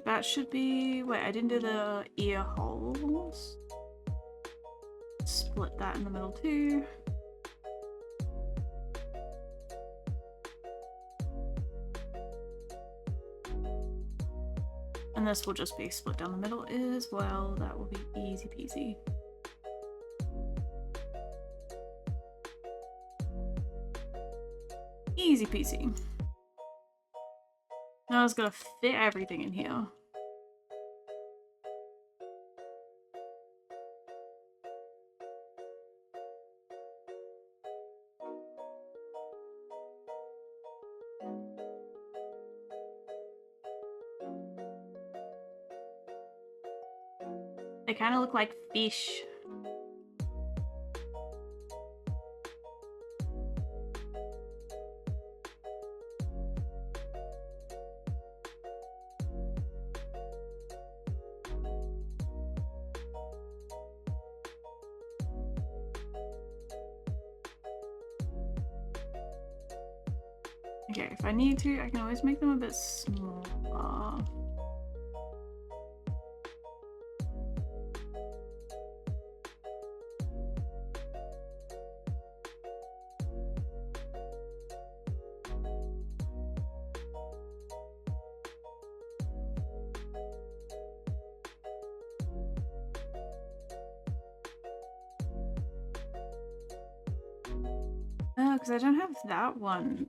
That should be... Wait, I didn't do the ear holes. Split that in the middle too. And this will just be split down the middle as well. That will be easy peasy. Easy peasy. Now I was gonna fit everything in here. They kind of look like fish. Okay, if I need to, I can always make them a bit smaller. Because I don't have that one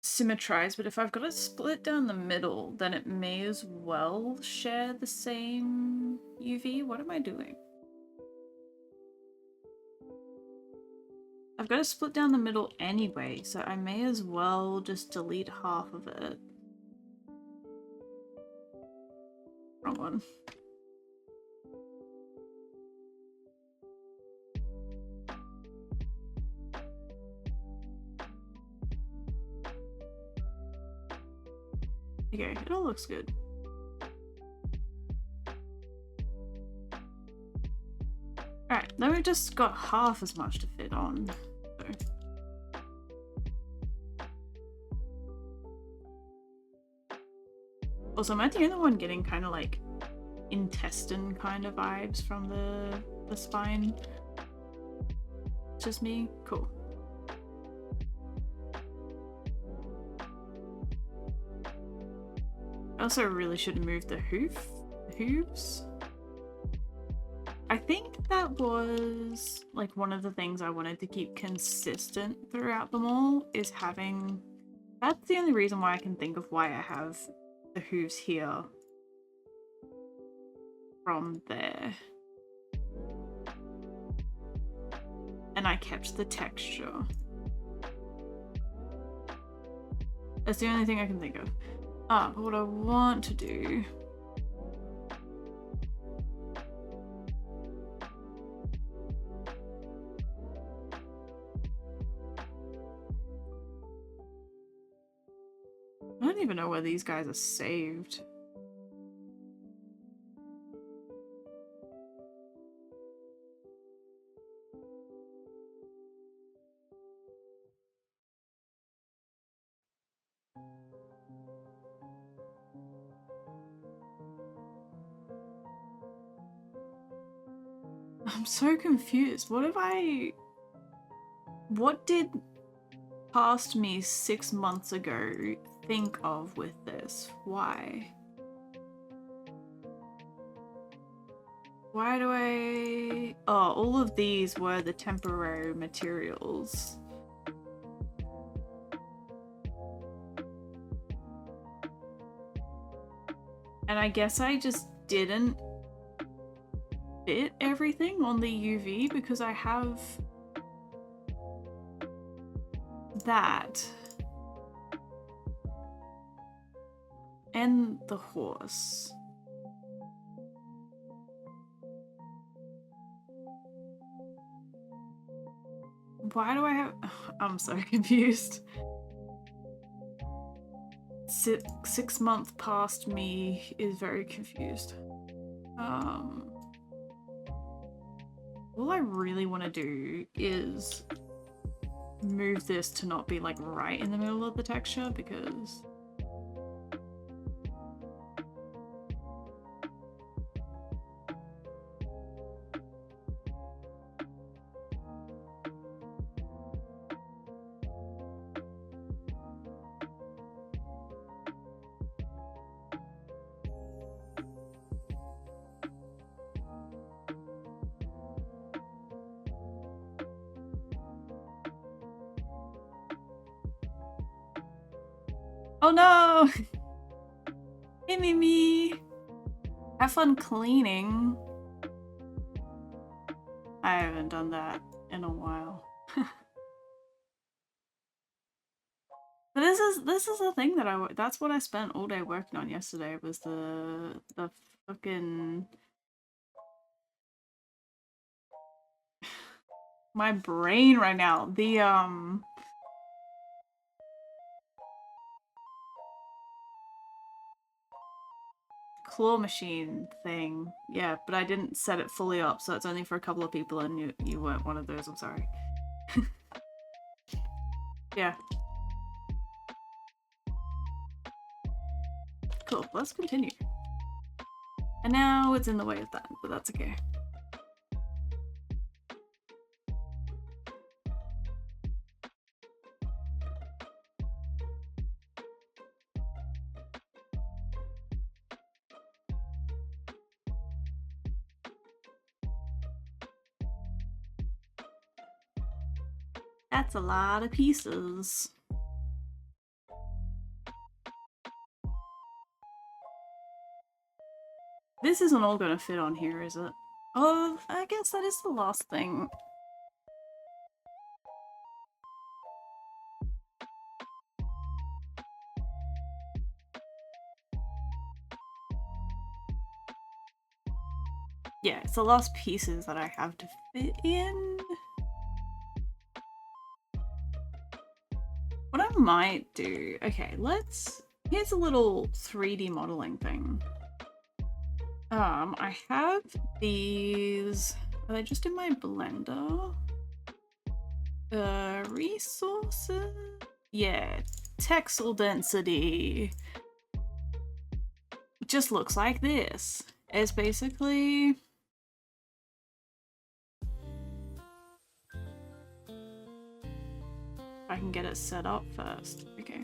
symmetrized, but if I've got it split down the middle, then it may as well share the same UV. What am I doing? I've got it split down the middle anyway, so I may as well just delete half of it. Wrong one. Okay, it all looks good. Alright, then we've just got half as much to fit on. So. Also, am I the only one getting kind of like intestine kind of vibes from the spine? Just me? Cool. I also really should have moved the hooves. I think that was like one of the things I wanted to keep consistent throughout them all, is having... That's the only reason why I can think of why I have the hooves here from there. And I kept the texture. That's the only thing I can think of. But what I want to do... even know where these guys are saved. I'm so confused. What did past me 6 months ago think of with this? Why? Why do I... Oh, all of these were the temporary materials. And I guess I just didn't fit everything on the UV because I have that. And the horse. Why do I have... I'm so confused. 6 months past me is very confused. All I really want to do is move this to not be like right in the middle of the texture because oh no! Hey Mimi! Have fun cleaning. I haven't done that in a while. But this is the thing that that's what I spent all day working on yesterday was the fucking my brain right now. The claw machine thing. Yeah, but I didn't set it fully up, so it's only for a couple of people and you weren't one of those, I'm sorry. Yeah. Cool, let's continue. And now it's in the way of that, but that's okay. That's a lot of pieces. This isn't all gonna fit on here, is it? Oh, I guess that is the last thing. Yeah, it's the last pieces that I have to fit in. What I might do... Okay, here's a little 3D modeling thing. I have these... Are they just in my Blender? Resources? Yeah, texel density. It just looks like this. It's basically... I can get it set up first. Okay.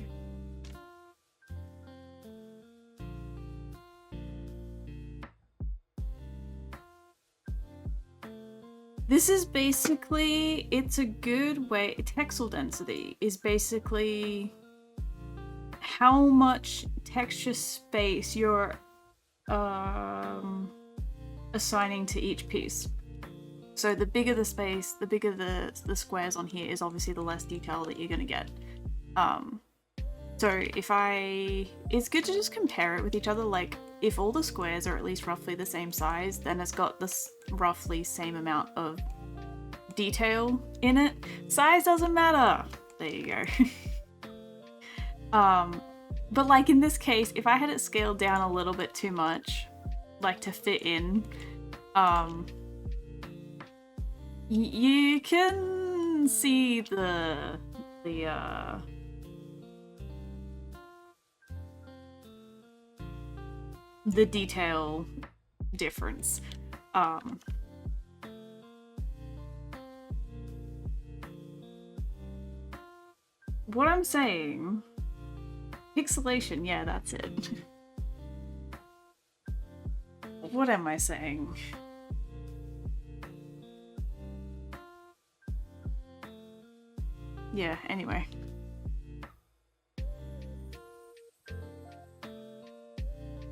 This is basically, it's a good way, texel density is basically how much texture space you're assigning to each piece. So the bigger the space, the bigger the squares on here is obviously the less detail that you're gonna get. So it's good to just compare it with each other. Like if all the squares are at least roughly the same size, then it's got this roughly same amount of detail in it. Size doesn't matter. There you go. But like in this case, if I had it scaled down a little bit too much, like to fit in, you can see the detail difference. What I'm saying, pixelation, yeah, that's it. What am I saying? Yeah, anyway.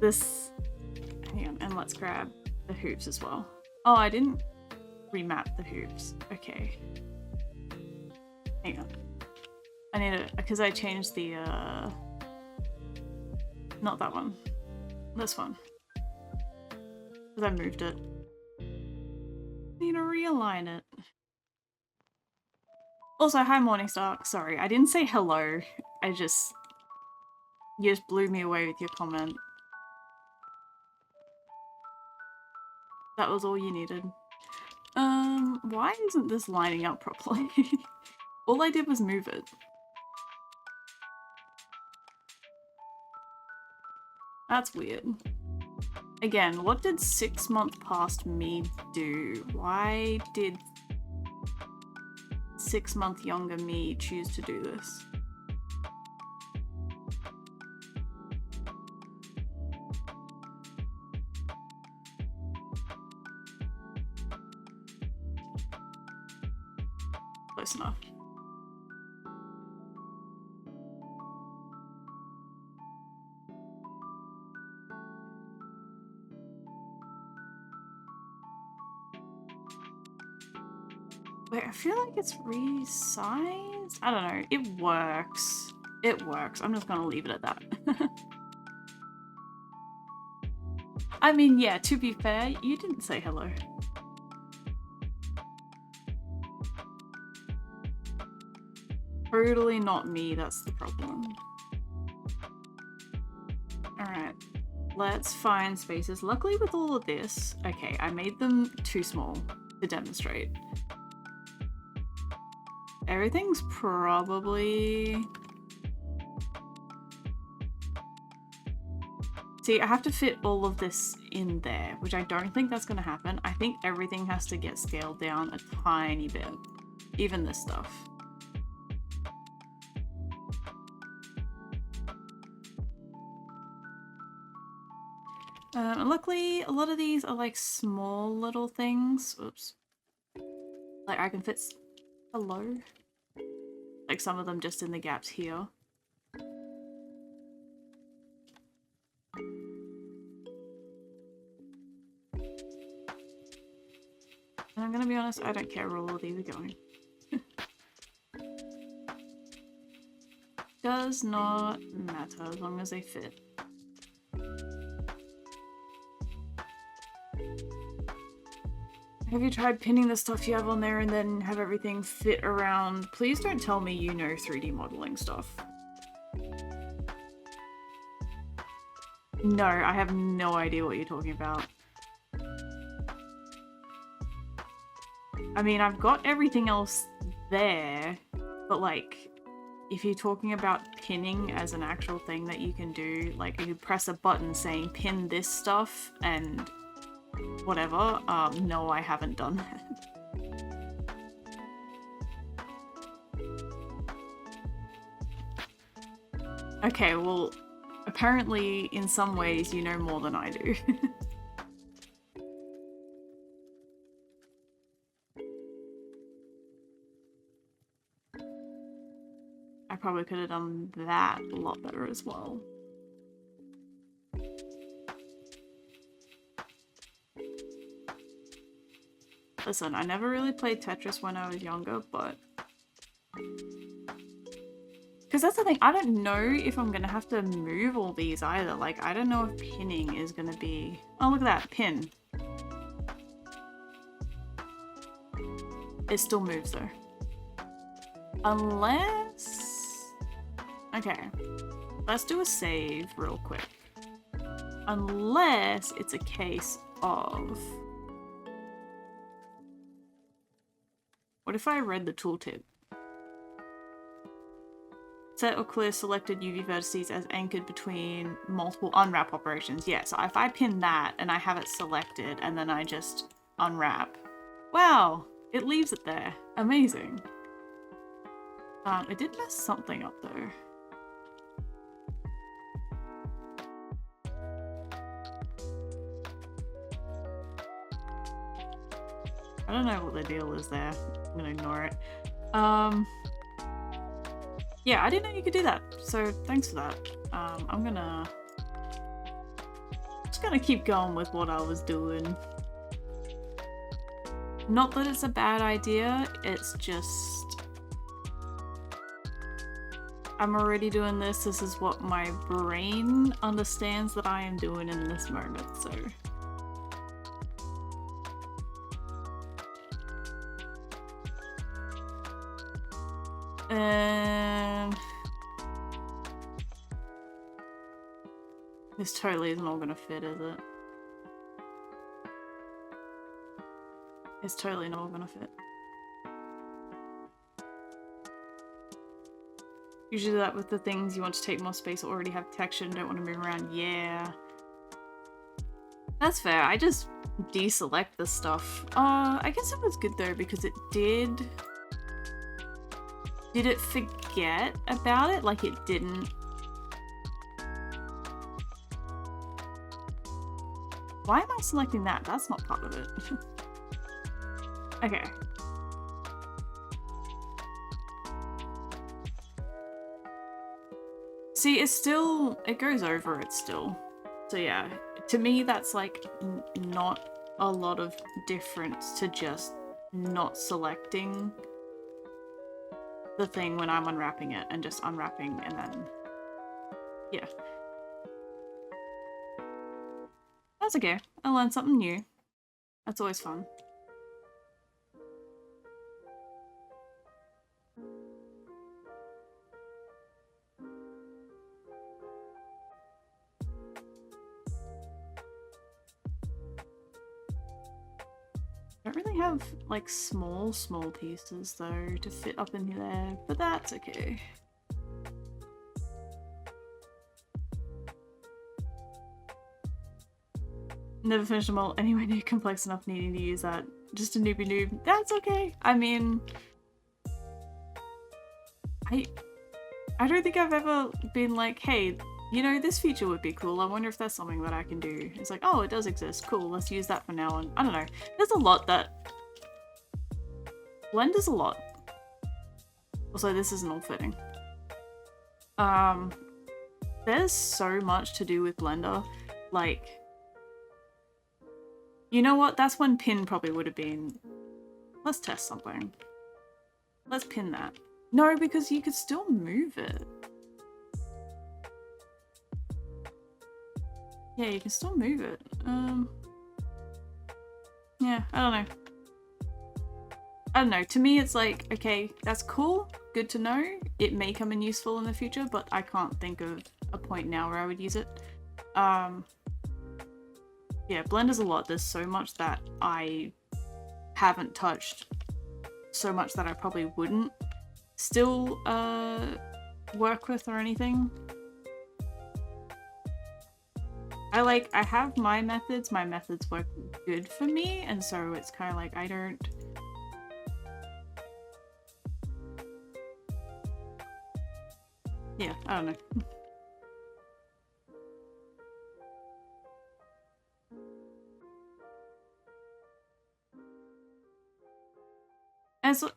This, hang on, and let's grab the hoops as well. Oh, I didn't remap the hoops. Okay. Hang on. I need it, because I changed the, not that one. This one. Because I moved it. Need to realign it. Also, hi Morningstar. Sorry, I didn't say hello. You just blew me away with your comment. That was all you needed. Why isn't this lining up properly? All I did was move it. That's weird. Again, what did 6 months past me do? Why did 6 month younger me choose to do this? Close enough. Wait, I feel like it's resized? I don't know. It works. It works. I'm just gonna leave it at that. I mean, yeah, to be fair, you didn't say hello. Totally not me, that's the problem. Alright, let's find spaces. Luckily with all of this, okay, I made them too small to demonstrate. Everything's probably... See, I have to fit all of this in there, which I don't think that's going to happen. I think everything has to get scaled down a tiny bit. Even this stuff. And luckily, a lot of these are like small little things. Oops. Like I can fit... Hello? Like some of them just in the gaps here. And I'm gonna be honest, I don't care where all of these are going. Does not matter as long as they fit. Have you tried pinning the stuff you have on there and then have everything fit around? Please don't tell me you know 3D modeling stuff. No, I have no idea what you're talking about. I mean, I've got everything else there, but like, if you're talking about pinning as an actual thing that you can do, like you press a button saying pin this stuff and whatever, no, I haven't done that. Okay, well, apparently in some ways you know more than I do. I probably could have done that a lot better as well. Listen, I never really played Tetris when I was younger, but... Because that's the thing, I don't know if I'm gonna have to move all these either. Like, I don't know if pinning is gonna be... Oh, look at that, pin. It still moves though. Unless... Okay. Let's do a save real quick. Unless it's a case of... What if I read the tooltip? Set or clear selected UV vertices as anchored between multiple unwrap operations. Yeah, so if I pin that and I have it selected and then I just unwrap. Wow, it leaves it there. Amazing. It did mess something up though. I don't know what the deal is there. I'm gonna ignore it. Yeah, I didn't know you could do that, so thanks for that. I'm just gonna keep going with what I was doing. Not that it's a bad idea, it's just... I'm already doing this, this is what my brain understands that I am doing in this moment, so... This totally isn't all gonna fit, is it? It's totally not all gonna fit. Usually that with the things you want to take more space or already have texture and don't want to move around. Yeah. That's fair. I just deselect the stuff. I guess it was good though because it did... Did it forget about it? Like it didn't... Why am I selecting that? That's not part of it. Okay. See, it's still... It goes over it still. So yeah, to me that's like not a lot of difference to just not selecting the thing when I'm unwrapping it and just unwrapping and then... Yeah. That's okay. I learned something new. That's always fun. Don't really have like small pieces though to fit up in there, but that's okay. Never finished a model anywhere near complex enough needing to use that. Just a newbie noob. That's okay. I mean, I don't think I've ever been like, hey, you know, this feature would be cool. I wonder if that's something that I can do. It's like, oh, it does exist. Cool, let's use that for now. And I don't know. There's a lot that... Blender's a lot. Also, this isn't all fitting. There's so much to do with Blender. Like... You know what? That's when pin probably would have been... Let's test something. Let's pin that. No, because you could still move it. Yeah, you can still move it. Yeah, I don't know. I don't know. To me, it's like, okay, that's cool. Good to know. It may come in useful in the future, but I can't think of a point now where I would use it. Yeah, Blender's a lot. There's so much that I haven't touched. So much that I probably wouldn't still work with or anything. I have my methods work good for me, and so it's kind of like I don't... Yeah, I don't know.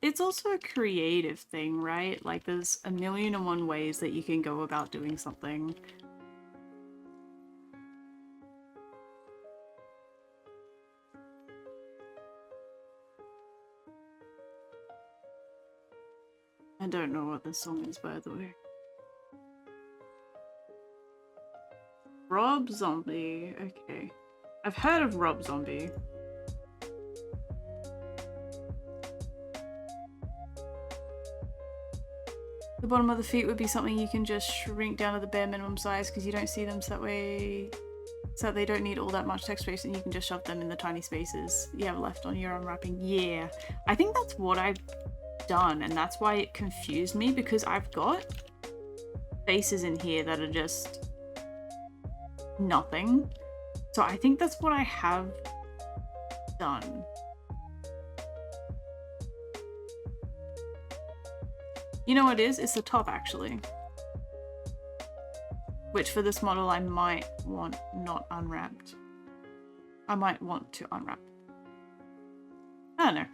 It's also a creative thing, right? Like there's a million and one ways that you can go about doing something. I don't know what this song is, by the way. Rob Zombie, okay. I've heard of Rob Zombie. The bottom of the feet would be something you can just shrink down to the bare minimum size because you don't see them, so that way, so they don't need all that much text space, and you can just shove them in the tiny spaces you have left on your unwrapping. Yeah, I think that's what I've done, and that's why it confused me, because I've got faces in here that are just nothing. So I think that's what I have done. You know what it is? It's the top, actually. Which for this model I might want not unwrapped. I might want to unwrap. I don't know.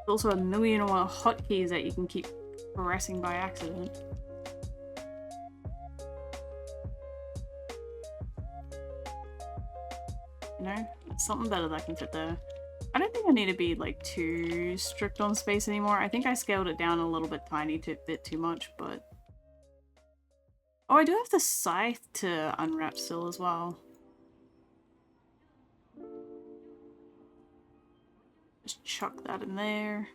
Also a million more hotkeys that you can keep pressing by accident. You know, it's something better that can fit there. I don't think I need to be like too strict on space anymore. I think I scaled it down a little bit bit too much, but... Oh, I do have the scythe to unwrap still as well. Just chuck that in there.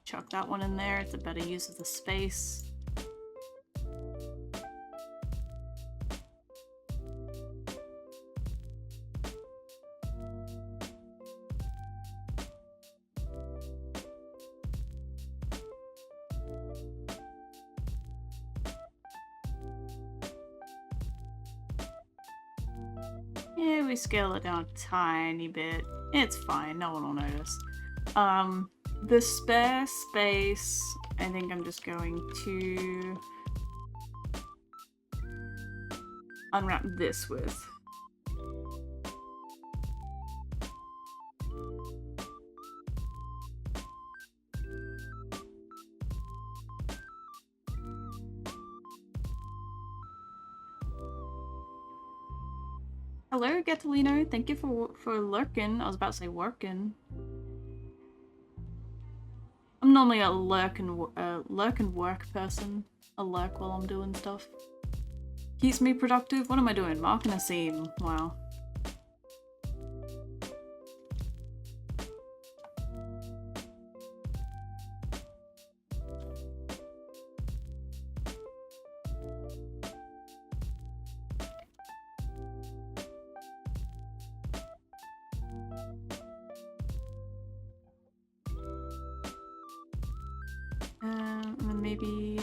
Chuck that one in there. It's a better use of the space. Yeah, we scale it down a tiny bit. It's fine, no one will notice. The spare space, I think I'm just going to unwrap this with. Hello, Gattolino. Thank you for lurking. I was about to say working. I'm normally a lurk and work person. A lurk while I'm doing stuff. Keeps me productive. What am I doing? Marking a scene. Wow. And then maybe...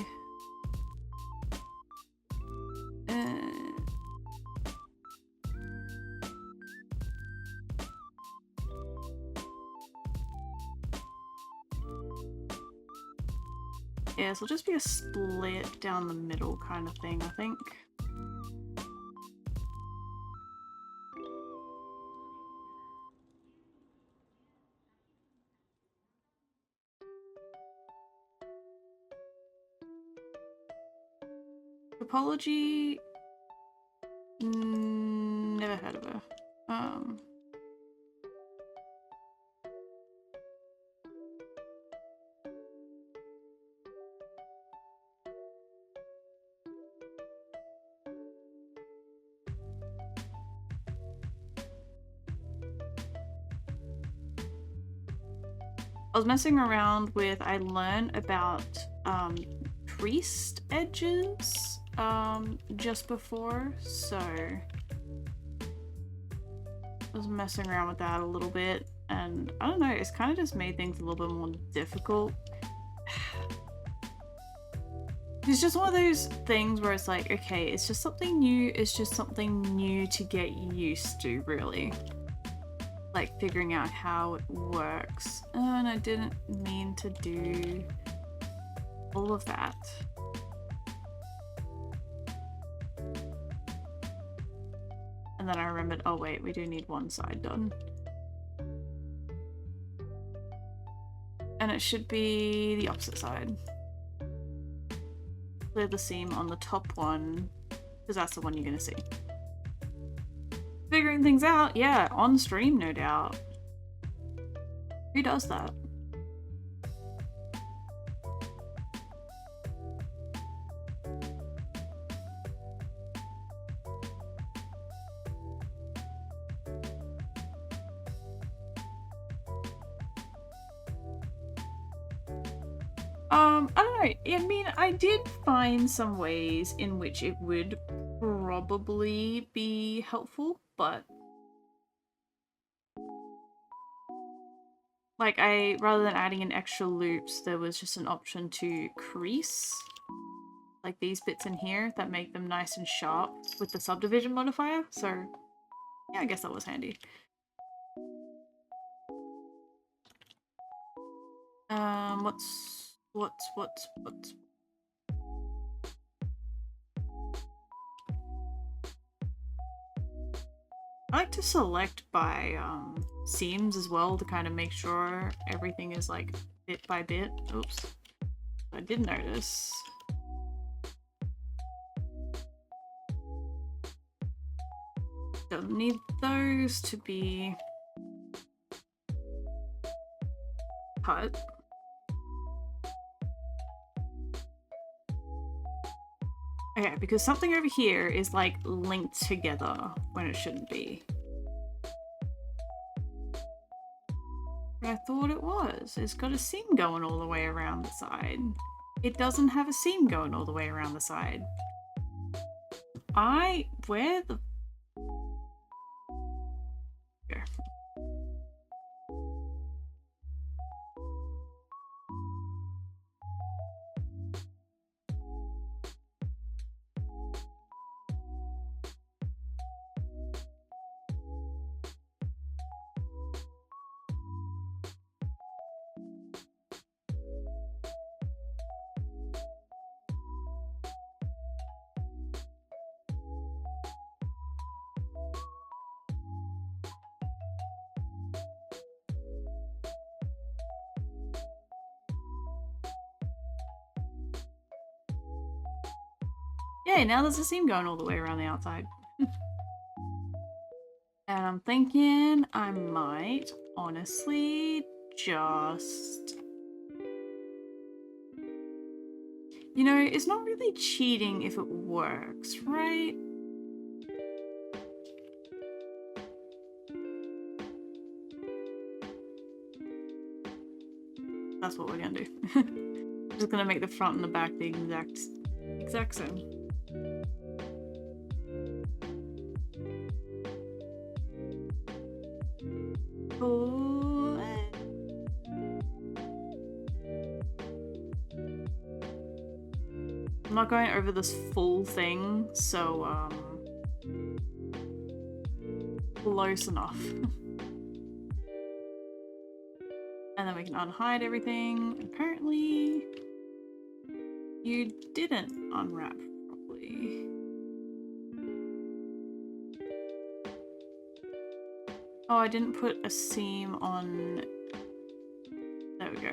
yeah, so it'll just be a split down the middle kind of thing, I think. Topology... never heard of her. I was messing around with, I learned about priest edges just before, so I was messing around with that a little bit, and I don't know, it's kind of just made things a little bit more difficult. It's just one of those things where it's like, okay, it's just something new, it's just something new to get used to, really. Like figuring out how it works. And I didn't mean to do all of that. And then I remembered, oh wait, we do need one side done. And it should be the opposite side. Clear the seam on the top one, because that's the one you're gonna see. Figuring things out, yeah, on stream, no doubt. Who does that? I don't know. I mean, I did find some ways in which it would probably be helpful, but like rather than adding in extra loops, there was just an option to crease like these bits in here that make them nice and sharp with the subdivision modifier. So yeah, I guess that was handy. What's I like to select by seams as well to kind of make sure everything is like bit by bit. Oops. I did notice. Don't need those to be cut. Okay, because something over here is like linked together when it shouldn't be. But I thought it was. It's got a seam going all the way around the side. It doesn't have a seam going all the way around the side. Where the... Here. Yeah, now there's a seam going all the way around the outside. And I'm thinking I might honestly just... You know, it's not really cheating if it works, right? That's what we're gonna do. I'm just gonna make the front and the back the exact same. Oh. I'm not going over this full thing, so close enough. And then we can unhide everything. Apparently, you didn't unwrap properly. Oh, I didn't put a seam on... There we go.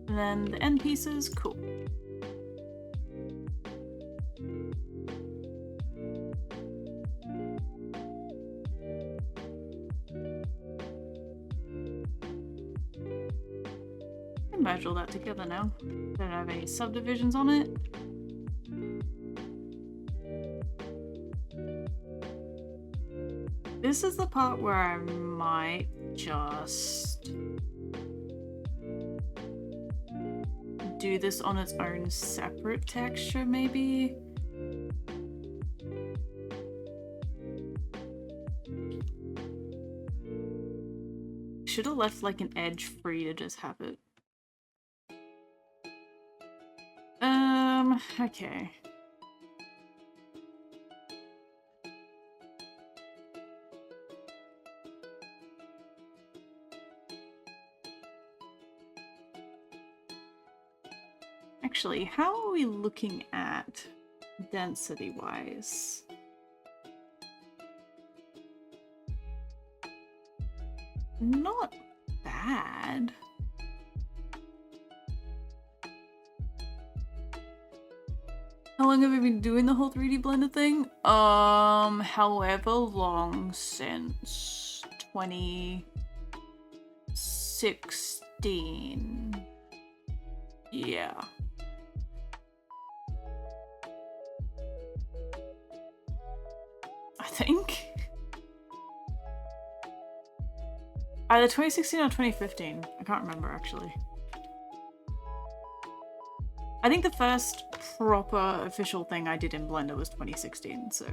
And then the end pieces, cool. Merge all that together now. Don't have any subdivisions on it. This is the part where I might just do this on its own separate texture, maybe? Should have left like an edge free to just have it. Okay. Actually, how are we looking at density-wise? Not bad. How long have we been doing the whole 3D Blender thing? However long since 2016. Yeah. I think. Either 2016 or 2015. I can't remember actually. I think the first proper official thing I did in Blender was 2016, so...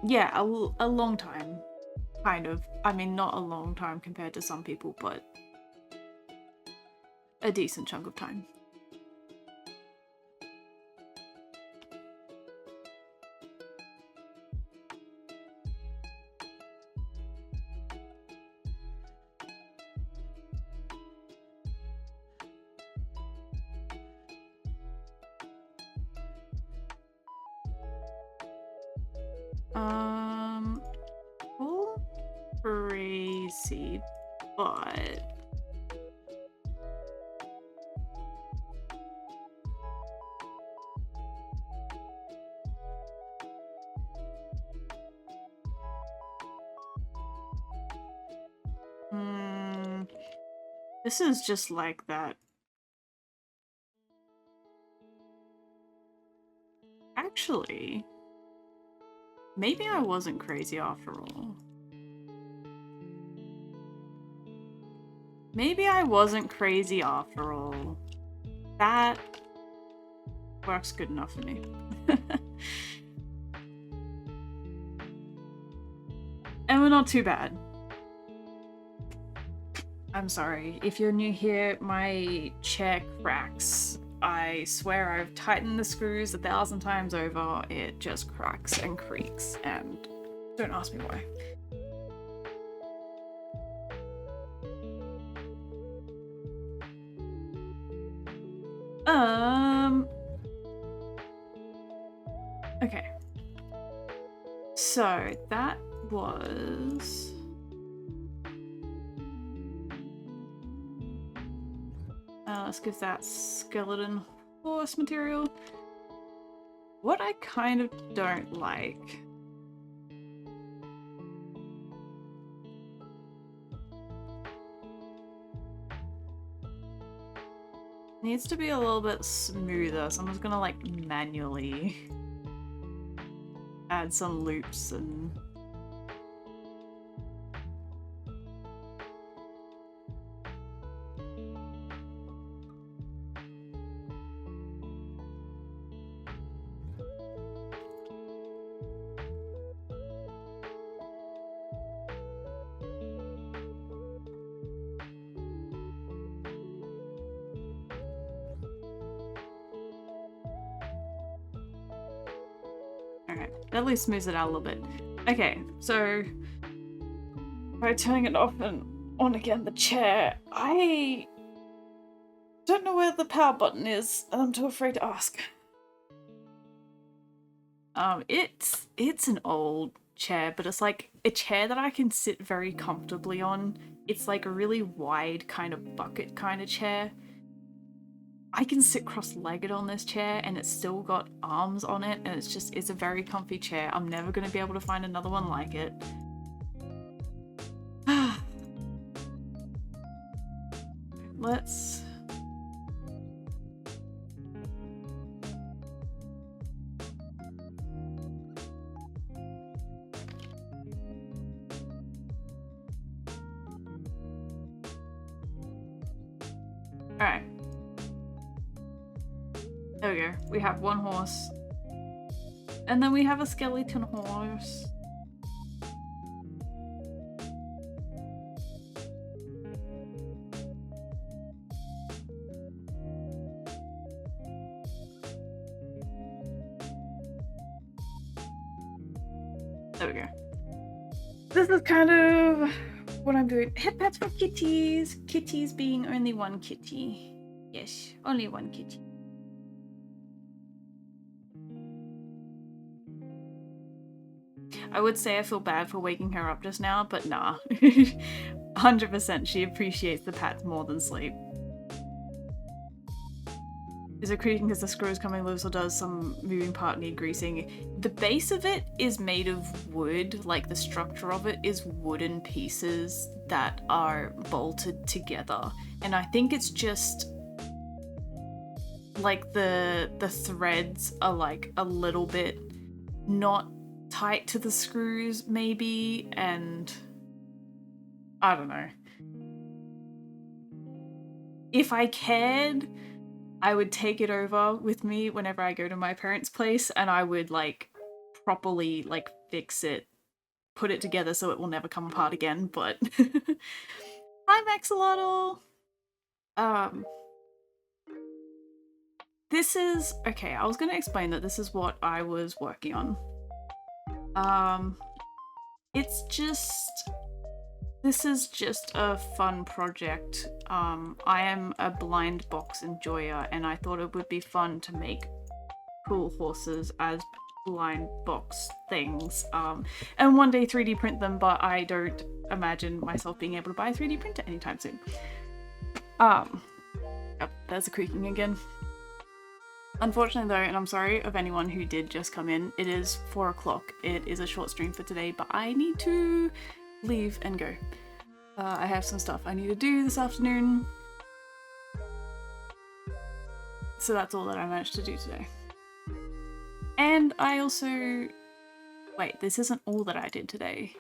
yeah, a long time. Kind of. I mean, not a long time compared to some people, but... a decent chunk of time. All crazy, but... this is just like that. Actually, maybe I wasn't crazy after all. Maybe I wasn't crazy after all. That works good enough for me. And we're not too bad. I'm sorry. If you're new here, my chair cracks. I swear I've tightened the screws 1,000 times over. It just cracks and creaks, and don't ask me why. Okay. So that was... let's give that skeleton horse material. What I kind of don't like... needs to be a little bit smoother, so I'm just gonna like manually add some loops and... at least smooths it out a little bit. Okay, so by turning it off and on again the chair, I don't know where the power button is, and I'm too afraid to ask. It's an old chair, but it's like a chair that I can sit very comfortably on. It's like a really wide kind of bucket kind of chair. I can sit cross-legged on this chair and it's still got arms on it, and it's a very comfy chair. I'm never going to be able to find another one like it. Let's... Alright. There we go. We have one horse. And then we have a skeleton horse. There we go. This is kind of what I'm doing. Head pets for kitties. Kitties being only one kitty. Yes, only one kitty. I would say I feel bad for waking her up just now, but nah. 100% she appreciates the pats more than sleep. Is it creaking because the screw is coming loose, or does some moving part need greasing? The base of it is made of wood, like the structure of it is wooden pieces that are bolted together. And I think it's just like the threads are like a little bit not tight to the screws maybe, and I don't know. If I cared, I would take it over with me whenever I go to my parents' place, and I would like properly like fix it, put it together so it will never come apart again, but hi Maxolotl! This is okay, I was gonna explain that this is what I was working on. It's just, this is just a fun project. I am a blind box enjoyer, and I thought it would be fun to make cool horses as blind box things. And one day 3D print them, but I don't imagine myself being able to buy a 3D printer anytime soon. Yep, there's the creaking again. Unfortunately though, and I'm sorry of anyone who did just come in, it is 4 o'clock. It is a short stream for today, but I need to leave and go. I have some stuff I need to do this afternoon. So that's all that I managed to do today. And I also... Wait, this isn't all that I did today.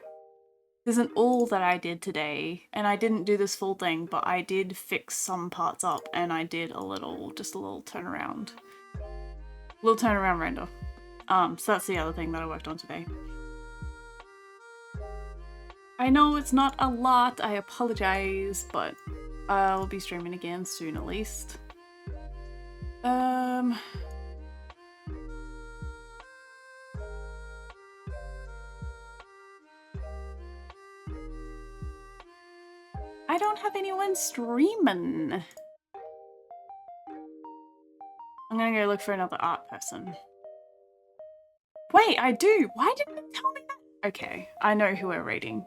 This isn't all that I did today, and I didn't do this full thing, but I did fix some parts up, and I did a little, just a little turnaround. Little turnaround render. So that's the other thing that I worked on today. I know it's not a lot, I apologize, but I'll be streaming again soon at least. I don't have anyone streaming. I'm gonna go look for another art person. Wait, I do! Why didn't it tell me that? Okay, I know who we're raiding.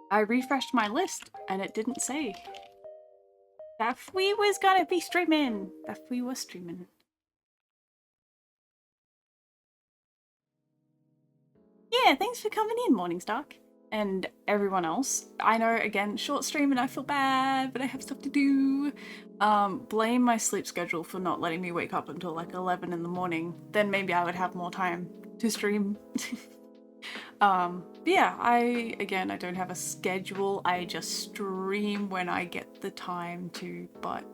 I refreshed my list and it didn't say that we was gonna be streaming. That we was streaming. Yeah, thanks for coming in, Morningstark. And everyone else. I know, again, short stream and I feel bad, but I have stuff to do. Blame my sleep schedule for not letting me wake up until like 11 in the morning. Then maybe I would have more time to stream. But yeah, I don't have a schedule. I just stream when I get the time to. But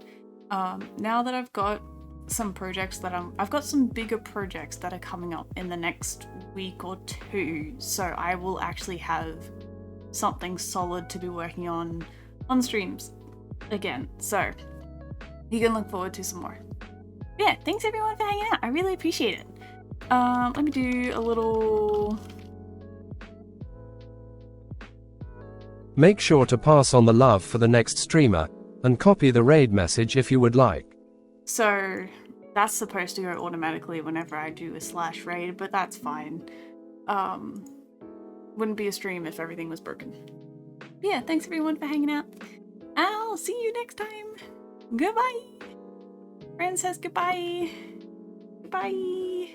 now that I've got some projects that I've got some bigger projects that are coming up in the next week or two, so I will actually have something solid to be working on streams again, so you can look forward to some more. Yeah, thanks everyone for hanging out, I really appreciate it. Let me do a little... Make sure to pass on the love for the next streamer, and copy the raid message if you would like. So that's supposed to go automatically whenever I do a / raid, but that's fine. Wouldn't be a stream if everything was broken. But yeah, thanks everyone for hanging out. I'll see you next time. Goodbye. Fran says goodbye. Goodbye.